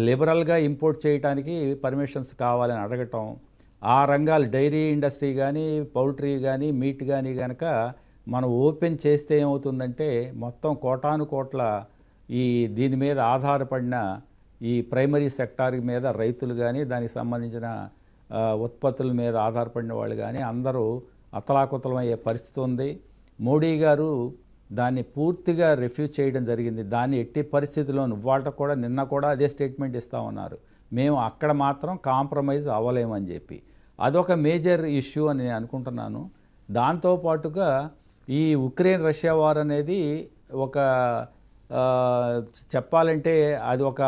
లిబరల్గా ఇంపోర్ట్ చేయడానికి పర్మిషన్స్ కావాలని అడగటం, ఆ రంగాలు డైరీ ఇండస్ట్రీ కానీ, పౌల్ట్రీ కానీ, మీట్ కానీ కనుక మనం ఓపెన్ చేస్తే ఏమవుతుందంటే మొత్తం కోటాను కోట్ల దీని మీద ఆధారపడిన ఈ ప్రైమరీ సెక్టార్ మీద రైతులు కానీ, దానికి సంబంధించిన ఉత్పత్తుల మీద ఆధారపడిన వాళ్ళు కానీ అందరూ అతలాకుతలమయ్యే పరిస్థితి ఉంది. మోడీ గారు దాన్ని పూర్తిగా రిఫ్యూజ్ చేయడం జరిగింది. దాన్ని ఎట్టి పరిస్థితుల్లోనూ నిన్న కూడా అదే స్టేట్మెంట్ ఇస్తా ఉన్నారు, మేము అక్కడ మాత్రం కాంప్రమైజ్ అవ్వలేమని చెప్పి. అదొక మేజర్ ఇష్యూ అని నేను అనుకుంటున్నాను. దాంతోపాటుగా ఈ ఉక్రెయిన్ రష్యా వార్ అనేది ఒక చెప్పాలంటే అది ఒక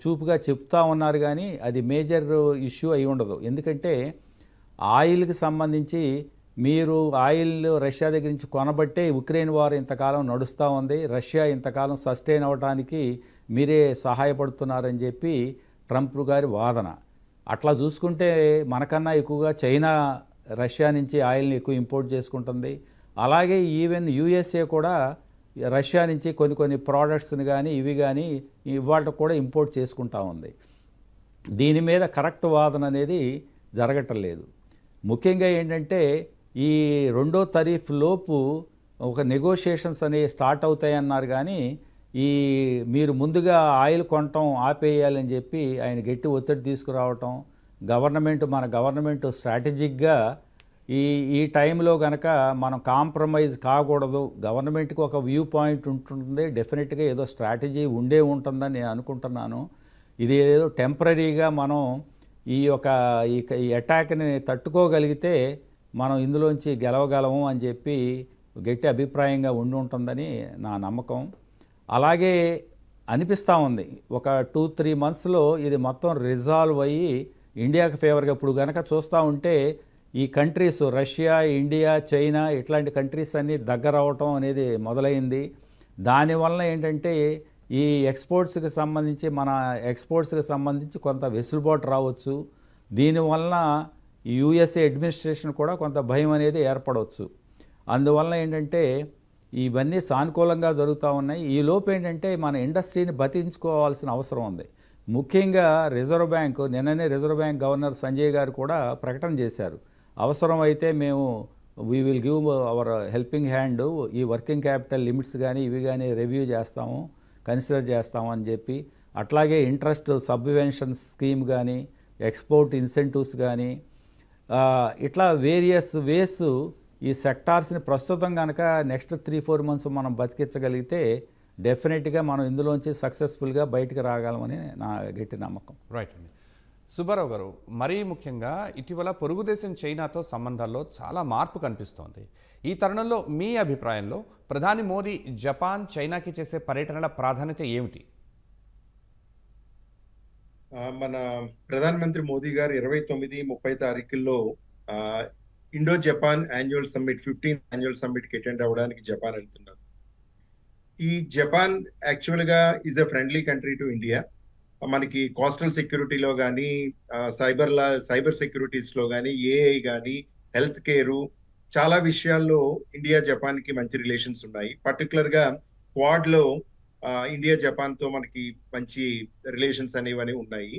చూపుగా చెప్తా ఉన్నారు, కానీ అది మేజర్ ఇష్యూ అయి ఉండదు. ఎందుకంటే ఆయిల్కి సంబంధించి మీరు ఆయిల్ రష్యా దగ్గర నుంచి కొనబట్టే ఉక్రెయిన్ వార్ ఇంతకాలం నడుస్తూ ఉంది, రష్యా ఇంతకాలం సస్టైన్ అవ్వడానికి మీరే సహాయపడుతున్నారని చెప్పి ట్రంప్ గారి వాదన. అట్లా చూసుకుంటే మనకన్నా ఎక్కువగా చైనా రష్యా నుంచి ఆయిల్ని ఎక్కువ ఇంపోర్ట్ చేసుకుంటుంది. అలాగే ఈవెన్ యూఎస్ఏ కూడా రష్యా నుంచి కొన్ని ప్రోడక్ట్స్ని కానీ ఇవి కానీ ఇవాళ కూడా ఇంపోర్ట్ చేసుకుంటా ఉంది. దీని మీద కరెక్ట్ వాదన అనేది జరగటం లేదు. ముఖ్యంగా ఏంటంటే ఈ 2వ తారీఖు లోపు ఒక నెగోషియేషన్స్ అనేవి స్టార్ట్ అవుతాయన్నారు, కానీ మీరు ముందుగా ఆయిల్ కొనటం ఆపేయాలని చెప్పి ఆయన గట్టి ఒత్తిడి తీసుకురావటం, మన గవర్నమెంట్ స్ట్రాటజిక్గా ఈ టైంలో కనుక మనం కాంప్రమైజ్ కాకూడదు, గవర్నమెంట్కి ఒక వ్యూ పాయింట్ ఉంటుంది, డెఫినెట్గా ఏదో స్ట్రాటజీ ఉంటుందని నేను అనుకుంటున్నాను. ఇది ఏదో టెంపరీగా మనం ఈ అటాక్ని తట్టుకోగలిగితే మనం ఇందులోంచి గెలవగలము అని చెప్పి గట్టి అభిప్రాయంగా ఉంటుందని నా నమ్మకం. అలాగే అనిపిస్తూ ఉంది ఒక 2-3 మంత్స్లో ఇది మొత్తం రిజాల్వ్ అయ్యి ఇండియాకి ఫేవర్గా. ఇప్పుడు కనుక చూస్తూ ఉంటే ఈ కంట్రీస్ రష్యా, ఇండియా, చైనా ఇట్లాంటి కంట్రీస్ అన్నీ దగ్గర అవటం అనేది మొదలైంది. దానివల్ల ఏంటంటే ఈ ఎక్స్పోర్ట్స్కి సంబంధించి కొంత వెసులుబాటు రావచ్చు. దీనివల్ల యుఎస్ఏ అడ్మినిస్ట్రేషన్ కూడా కొంత భయం అనేది ఏర్పడవచ్చు. అందువల్ల ఏంటంటే ఇవన్నీ సానుకూలంగా జరుగుతూ ఉన్నాయి. ఈ లోపు ఏంటంటే మన ఇండస్ట్రీని బతికించుకోవాల్సిన అవసరం ఉంది. ముఖ్యంగా రిజర్వ్ బ్యాంకు నిన్ననే రిజర్వ్ బ్యాంక్ గవర్నర్ సంజయ్ గారు కూడా ప్రకటన చేశారు, అవసరం అయితే మేము we will give our helping hand, ఈ వర్కింగ్ క్యాపిటల్ లిమిట్స్ కానీ ఇవి కానీ రివ్యూ చేస్తాము, కన్సిడర్ చేస్తాము అని చెప్పి. అట్లాగే ఇంట్రెస్ట్ సబ్వెన్షన్ స్కీమ్ కానీ, ఎక్స్పోర్ట్ ఇన్సెంటివ్స్ కానీ, ఇట్లా వేరియస్ వేస్ ఈ సెక్టార్స్ని ప్రస్తుతం కనుక నెక్స్ట్ 3-4 మంత్స్ మనం బతికించగలిగితే డెఫినెట్గా మనం ఇందులోంచి సక్సెస్ఫుల్గా బయటకు రాగలమని నా గట్టి నమ్మకం. రైట్ అండి. సుబ్బారావు గారు, మరీ ముఖ్యంగా ఇటీవల పొరుగు దేశం చైనాతో సంబంధాల్లో చాలా మార్పు కనిపిస్తోంది. ఈ తరుణంలో మీ అభిప్రాయంలో ప్రధాని మోదీ జపాన్, చైనాకి చేసే పర్యటనల ప్రాధాన్యత ఏమిటి? మన ప్రధానమంత్రి మోదీ గారు 29-30 తారీఖుల్లో Indo Japan annual summit 15th annual summit కి అటెండ్ అవ్వడానికి జపాన్ వెళ్తున్నారు. ఈ జపాన్ యాక్చువల్ గా is a friendly country to India. మనకి కోస్టల్ సెక్యూరిటీలో కానీ, సైబర్ సెక్యూరిటీస్ లో కానీ, ఏఐ కానీ, హెల్త్ కేరు, చాలా విషయాల్లో ఇండియా జపాన్ కి మంచి రిలేషన్స్ ఉన్నాయి. పర్టికులర్ గా క్వాడ్ లో ఇండియా జపాన్ తో మనకి మంచి రిలేషన్స్ అనేవని ఉన్నాయి.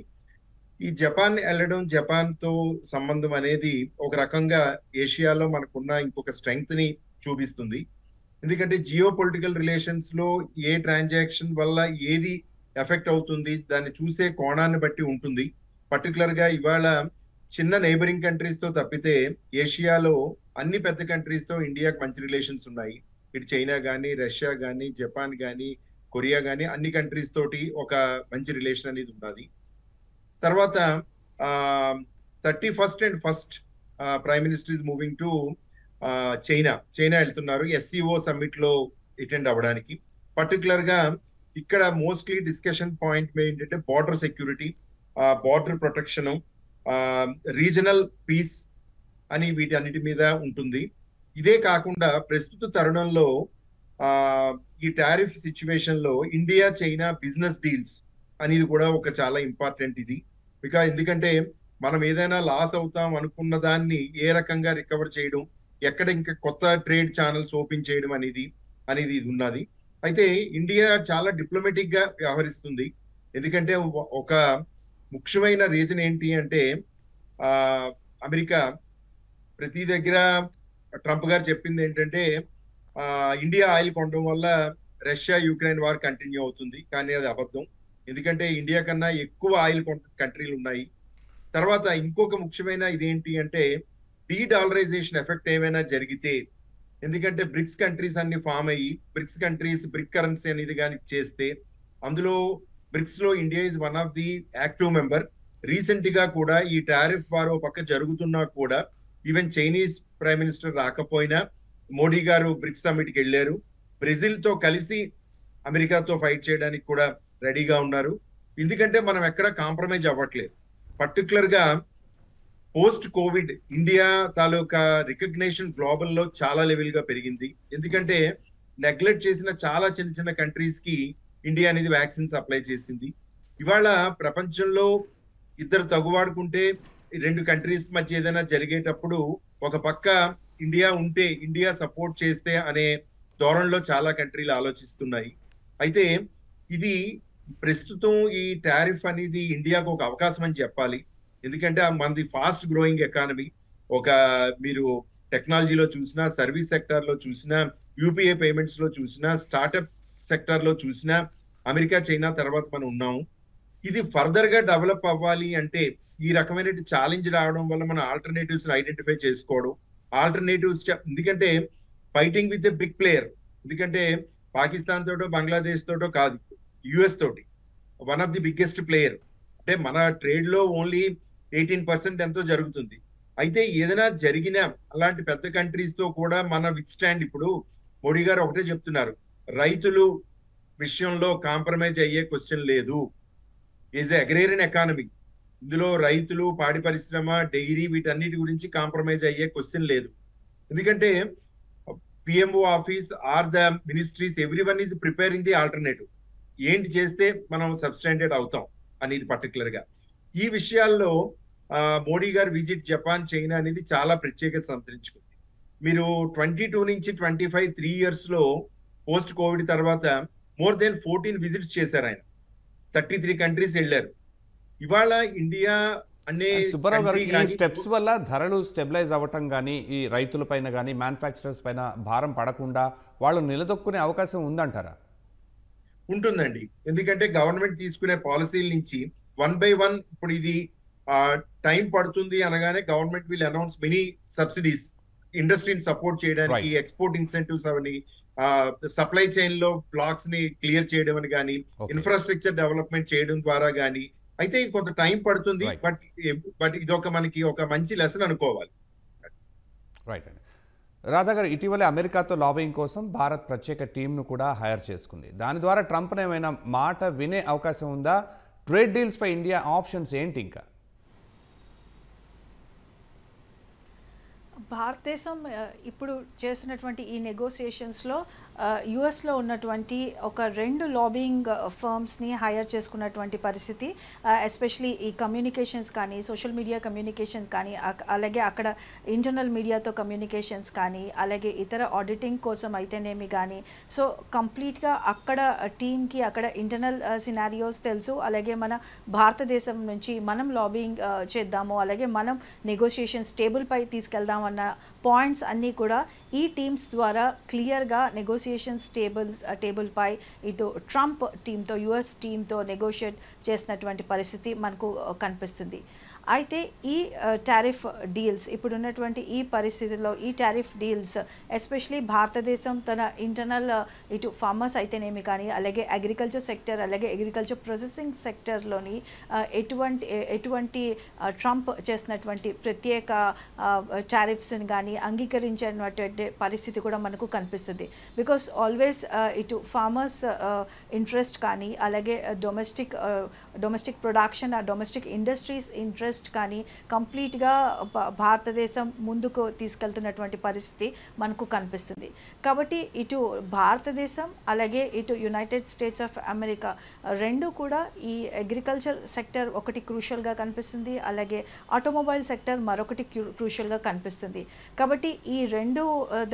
ఈ జపాన్ వెళ్ళడం, జపాన్ తో సంబంధం అనేది ఒక రకంగా ఏషియాలో మనకున్న ఇంకొక స్ట్రెంగ్త్ ని చూపిస్తుంది. ఎందుకంటే జియో పొలిటికల్ రిలేషన్స్ లో ఏ ట్రాన్సాక్షన్ వల్ల ఏది ఎఫెక్ట్ అవుతుంది దాన్ని చూసే కోణాన్ని బట్టి ఉంటుంది. పర్టికులర్ గా ఇవాళ చిన్న నైబరింగ్ కంట్రీస్ తో తప్పితే ఏషియాలో అన్ని పెద్ద కంట్రీస్ తో ఇండియాకి మంచి రిలేషన్స్ ఉన్నాయి. ఇటు చైనా కానీ, రష్యా కానీ, జపాన్ కానీ, కొరియా కానీ అన్ని కంట్రీస్ తోటి ఒక మంచి రిలేషన్ అనేది ఉన్నది. తర్వాత 31st and 1st prime minister is moving to China వెళ్తున్నారు SCO సమ్మిట్ లో అటెండ్ అవ్వడానికి. పర్టికులర్ గా ఇక్కడ మోస్ట్లీ డిస్కషన్ పాయింట్ ఏంటంటే border security, border protection, regional peace అని వీటి అన్నిటి మీద ఉంటుంది. ఇదే కాకుండా ప్రస్తుత తరుణంలో ఈ టారిఫ్ సిచ్యువేషన్ లో ఇండియా చైనా బిజినెస్ డీల్స్ అనేది కూడా ఒక చాలా ఇంపార్టెంట్ ఇది. ఎందుకంటే మనం ఏదైనా లాస్ అవుతాం అనుకున్న దాన్ని ఏ రకంగా రికవర్ చేయడం, ఎక్కడ ఇంకా కొత్త ట్రేడ్ ఛానల్స్ ఓపెన్ చేయడం అనేది ఇది ఉన్నది. అయితే ఇండియా చాలా డిప్లొమాటిక్ గా వ్యవహరిస్తుంది. ఎందుకంటే ఒక ముఖ్యమైన రీజన్ ఏంటి అంటే అమెరికా ప్రతి దగ్గర ట్రంప్ గారు చెప్పింది ఏంటంటే ఇండియా ఆయిల్ కొనడం వల్ల రష్యా యుక్రెయిన్ వార్ కంటిన్యూ అవుతుంది. కానీ అది అబద్ధం. ఎందుకంటే ఇండియా కన్నా ఎక్కువ ఆయిల్ కంట్రీలు ఉన్నాయి. తర్వాత ఇంకొక ముఖ్యమైన ఇదేంటి అంటే డీడాలరైజేషన్ ఎఫెక్ట్ ఏమైనా జరిగితే, ఎందుకంటే బ్రిక్స్ కంట్రీస్ అన్ని ఫామ్ అయ్యి బ్రిక్ కరెన్సీ అనేది కానీ చేస్తే, అందులో బ్రిక్స్ లో India is one of the active member. Recent గా కూడా ఈ టారిఫ్ వార్ పక్క జరుగుతున్నా కూడా ఈవెన్ చైనీస్ ప్రైమ్ మినిస్టర్ రాకపోయినా మోడీ గారు బ్రిక్స్ సమ్మిట్ కి వెళ్ళారు. బ్రెజిల్ తో కలిసి అమెరికాతో ఫైట్ చేయడానికి కూడా రెడీగా ఉన్నారు. ఎందుకంటే మనం ఎక్కడ కాంప్రమైజ్ అవ్వట్లేదు. పర్టికులర్ గా పోస్ట్ కోవిడ్ ఇండియా తాలూకా రికగ్నేషన్ గ్లోబల్ లో చాలా లెవెల్ గా పెరిగింది. ఎందుకంటే నెగ్లెక్ట్ చేసిన చాలా చిన్న చిన్న కంట్రీస్ కి ఇండియా అనేది వ్యాక్సిన్ సప్లై చేసింది. ఇవాళ ప్రపంచంలో ఇద్దరు తగువాడుకుంటే రెండు కంట్రీస్ మధ్య ఏదైనా జరిగేటప్పుడు ఒక పక్క ఇండియా ఉంటే, ఇండియా సపోర్ట్ చేస్తే అనే ధోరణిలో చాలా కంట్రీలు ఆలోచిస్తున్నాయి. అయితే ఇది ప్రస్తుతం ఈ టారిఫ్ అనేది ఇండియాకు ఒక అవకాశం అని చెప్పాలి. ఎందుకంటే మనది ఫాస్ట్ గ్రోయింగ్ ఎకానమీ. ఒక మీరు టెక్నాలజీలో చూసినా, సర్వీస్ సెక్టర్ లో చూసినా, యూపీఐ పేమెంట్స్ లో చూసినా, స్టార్ట్అప్ సెక్టర్ లో చూసినా అమెరికా, చైనా తర్వాత మనం ఉన్నాము. ఇది ఫర్దర్ గా డెవలప్ అవ్వాలి అంటే ఈ రకమైన ఛాలెంజ్ రావడం వల్ల మన ఆల్టర్నేటివ్స్ ఐడెంటిఫై చేసుకోవడం, ఆల్టర్నేటివ్స్ ఎందుకంటే fighting with a big player. ఎందుకంటే పాకిస్తాన్ తోటో బంగ్లాదేశ్ తోటో కాదు, యుఎస్ తోటి one of the biggest player. అంటే మన ట్రేడ్ లో ఓన్లీ 18% ఎంతో జరుగుతుంది. అయితే ఏదైనా జరిగినా అలాంటి పెద్ద కంట్రీస్ తో కూడా మన విత్ స్టాండ్. ఇప్పుడు మోడీ గారు ఒకటే చెప్తున్నారు, రైతులు విషయంలో కాంప్రమైజ్ అయ్యే క్వశ్చన్ లేదు. Is agrarian economy. ఇందులో రైతులు, పాడి పరిశ్రమ, డైరీ వీటన్నిటి గురించి కాంప్రమైజ్ అయ్యే క్వశ్చన్ లేదు. ఎందుకంటే PMO office or the ministries everyone is preparing the alternative. ఏంటి చేస్తే మనం సబ్స్టాండర్డ్ అవుతాం అనేది పర్టికులర్ గా ఈ విషయాల్లో మోడీ గారు విజిట్ జపాన్, చైనా అనేది చాలా ప్రత్యేకత సంతరించుకుంది. మీరు 22 నుంచి 25 3 years లో పోస్ట్ కోవిడ్ తర్వాత మోర్ దెన్ 14 విజిట్స్ చేశారు ఆయన. 33 కంట్రీస్ వెళ్ళారు. ఇవాళ ఇండియా అనే సుబ్బారావు గారు, ఈ స్టెప్స్ వల్ల ధరలు స్టెబిలైజ్ అవ్వటం కానీ, ఈ రైతుల పైన కానీ, మ్యానుఫ్యాక్చరర్స్ పైన భారం పడకుండా వాళ్ళు నిలదొక్కునే అవకాశం ఉందంటారా? ఉంటుందండి. ఎందుకంటే గవర్నమెంట్ తీసుకునే పాలసీల నుంచి 1 by 1 ఇప్పుడు ఇది టైం పడుతుంది అనగానే government will announce many subsidies ఇండస్ట్రీని సపోర్ట్ చేయడానికి, ఎక్స్పోర్ట్ ఇన్సెంటివ్స్ అవని, సప్లై చైన్ లో బ్లాక్స్ ని క్లియర్ చేయడం అని కానీ, ఇన్ఫ్రాస్ట్రక్చర్ డెవలప్మెంట్ చేయడం ద్వారా కానీ. అయితే ఇది కొంత టైం పడుతుంది. బట్ ఇది మనకి ఒక మంచి లెసన్ అనుకోవాలి. రైట్ అండి. రాధా గారు, ఇటీవలే అమెరికాతో లాబింగ్ కోసం భారత్ ప్రత్యేక టీంను కూడా హైర్ చేసుకుంది. దాని ద్వారా ట్రంప్ను ఏమైనా మాట వినే అవకాశం ఉందా? ట్రేడ్ డీల్స్ పై ఇండియా ఆప్షన్స్ ఏంటి? ఇంకా భారతదేశం ఇప్పుడు చేస్తున్నటువంటి ఈ నెగోసియేషన్స్లో యుఎస్లో ఉన్నటువంటి ఒక 2 లాబింగ్ ఫర్మ్స్ని హైర్ చేసుకున్నటువంటి పరిస్థితి. ఎస్పెషలీ ఈ కమ్యూనికేషన్స్ కానీ, సోషల్ మీడియా కమ్యూనికేషన్స్ కానీ, అలాగే అక్కడ ఇంటర్నల్ మీడియాతో కమ్యూనికేషన్స్ కానీ, అలాగే ఇతర ఆడిటింగ్ కోసం అయితేనేమి కానీ. సో కంప్లీట్గా అక్కడ టీమ్కి అక్కడ ఇంటర్నల్ సినారియోస్ తెలుసు. అలాగే మన భారతదేశం నుంచి మనం లాబింగ్ చేద్దాము, అలాగే మనం నెగోషియేషన్స్ టేబుల్పై తీసుకెళ్దామన్న పాయింట్స్ అన్నీ కూడా ఈ టీమ్స్ ద్వారా క్లియర్గా నెగోసియేషన్స్ టేబుల్పై ఇటు ట్రంప్ టీంతో, యుఎస్ టీంతో నెగోషియేట్ చేసినటువంటి పరిస్థితి మనకు కనిపిస్తుంది. అయితే ఈ టారిఫ్ డీల్స్ ఇప్పుడున్నటువంటి ఈ పరిస్థితుల్లో ఈ టారిఫ్ డీల్స్ ఎస్పెషలీ భారతదేశం తన ఇంటర్నల్ ఇటు ఫార్మర్స్ అయితేనేమి కానీ, అలాగే అగ్రికల్చర్ సెక్టర్, అలాగే అగ్రికల్చర్ ప్రాసెసింగ్ సెక్టర్లోని ఎటువంటి ట్రంప్ చేసినటువంటి ప్రత్యేక టారిఫ్స్ని కానీ అంగీకరించినటువంటి పరిస్థితి కూడా మనకు కనిపిస్తుంది. బికాస్ ఆల్వేస్ ఇటు ఫార్మర్స్ ఇంట్రెస్ట్ కానీ, అలాగే domestic production, domestic industries interest కానీ కంప్లీట్గా భారతదేశం ముందుకు తీసుకెళ్తున్నటువంటి పరిస్థితి మనకు కనిపిస్తుంది. కాబట్టి ఇటు భారతదేశం అలాగే ఇటు యునైటెడ్ స్టేట్స్ ఆఫ్ అమెరికా రెండు కూడా ఈ అగ్రికల్చర్ సెక్టర్ ఒకటి క్రూషియల్గా కనిపిస్తుంది, అలాగే ఆటోమొబైల్ సెక్టర్ మరొకటి క్రూషియల్గా కనిపిస్తుంది. కాబట్టి ఈ రెండు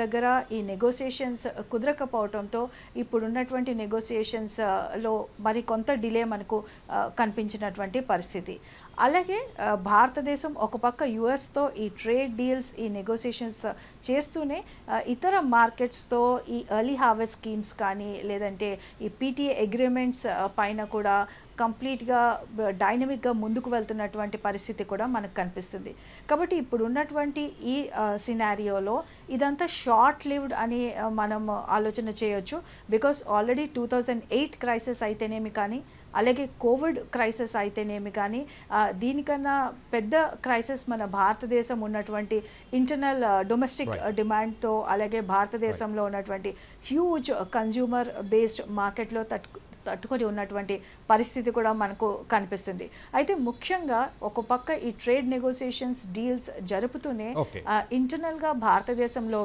దగ్గర ఈ నెగోసియేషన్స్ కుదరకపోవడంతో ఇప్పుడున్నటువంటి నెగోసియేషన్స్లో మరి కొంత డిలే మనకు కనిపించినటువంటి పరిస్థితి. అలాగే భారతదేశం ఒక పక్క యుఎస్తో ఈ ట్రేడ్ డీల్స్, ఈ నెగోసియేషన్స్ చేస్తూనే ఇతర మార్కెట్స్తో ఈ ఎర్లీ హార్వెస్ట్ స్కీమ్స్ కానీ, లేదంటే ఈ పీటీఏ అగ్రిమెంట్స్ పైన కూడా కంప్లీట్గా డైనమిక్గా ముందుకు వెళ్తున్నటువంటి పరిస్థితి కూడా మనకు కనిపిస్తుంది. కాబట్టి ఇప్పుడు ఉన్నటువంటి ఈ సినారియోలో ఇదంతా షార్ట్ లివ్డ్ అని మనం ఆలోచన చేయొచ్చు. బికాస్ ఆల్రెడీ 2008 క్రైసిస్ అయితేనేమి కానీ, అలాగే కోవిడ్ క్రైసిస్ అయితేనేమి కానీ దీనికన్నా పెద్ద క్రైసిస్ మన భారతదేశం ఉన్నటువంటి ఇంటర్నల్ డొమెస్టిక్ డిమాండ్తో అలాగే భారతదేశంలో ఉన్నటువంటి హ్యూజ్ కన్జ్యూమర్ బేస్డ్ మార్కెట్లో తట్టుకొని ఉన్నటువంటి పరిస్థితి కూడా మనకు కనిపిస్తుంది. అయితే ముఖ్యంగా ఒక పక్క ఈ ట్రేడ్ నెగోసియేషన్స్ డీల్స్ జరుపుతూనే ఇంటర్నల్గా భారతదేశంలో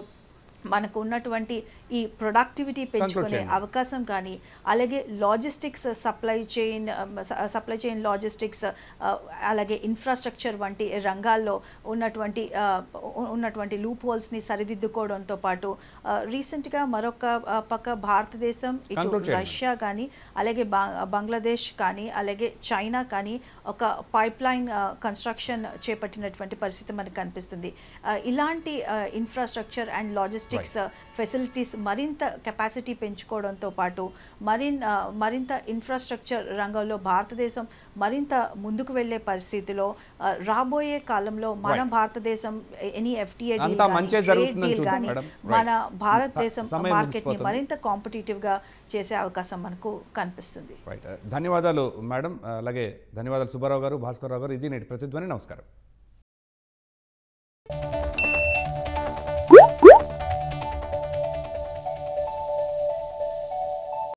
మనకు ఉన్నటువంటి ఈ ప్రొడక్టివిటీ పెంచుకునే అవకాశం కానీ అలాగే లాజిస్టిక్స్ సప్లై చైన్ లాజిస్టిక్స్ అలాగే ఇన్ఫ్రాస్ట్రక్చర్ వంటి రంగాల్లో ఉన్నటువంటి లూప్ హోల్స్ని సరిదిద్దుకోవడంతో పాటు రీసెంట్గా మరొక పక్క భారతదేశం ఇటు రష్యా కానీ అలాగే బంగ్లాదేశ్ కానీ అలాగే చైనా కానీ ఒక పైప్ లైన్ కన్స్ట్రక్షన్ చేపట్టినటువంటి పరిస్థితి మనకు కనిపిస్తుంది. ఇలాంటి ఇన్ఫ్రాస్ట్రక్చర్ అండ్ లాజిస్టిక్స్ ఫెసిలిటీస్ మరింత కెపాసిటీ పెంచుకోవడంతో పాటు మరింత ఇన్ఫ్రాస్ట్రక్చర్ రంగంలో భారతదేశం మరింత ముందుకు వెళ్లే పరిస్థితిలో రాబోయే కాలంలో మన భారతదేశం ఎనీ FTA డీల్ కానీ మన భారతదేశం మార్కెట్ ని మరింత కాంపిటేటివ్ గా చేసే అవకాశం మనకు కనిపిస్తుంది. ధన్యవాదాలు మేడం. అలాగే ధన్యవాదాలు సుబ్బారావు గారు, భాస్కర్ రావు గారు. ఇది నేటి ప్రతిధ్వని. నమస్కారం.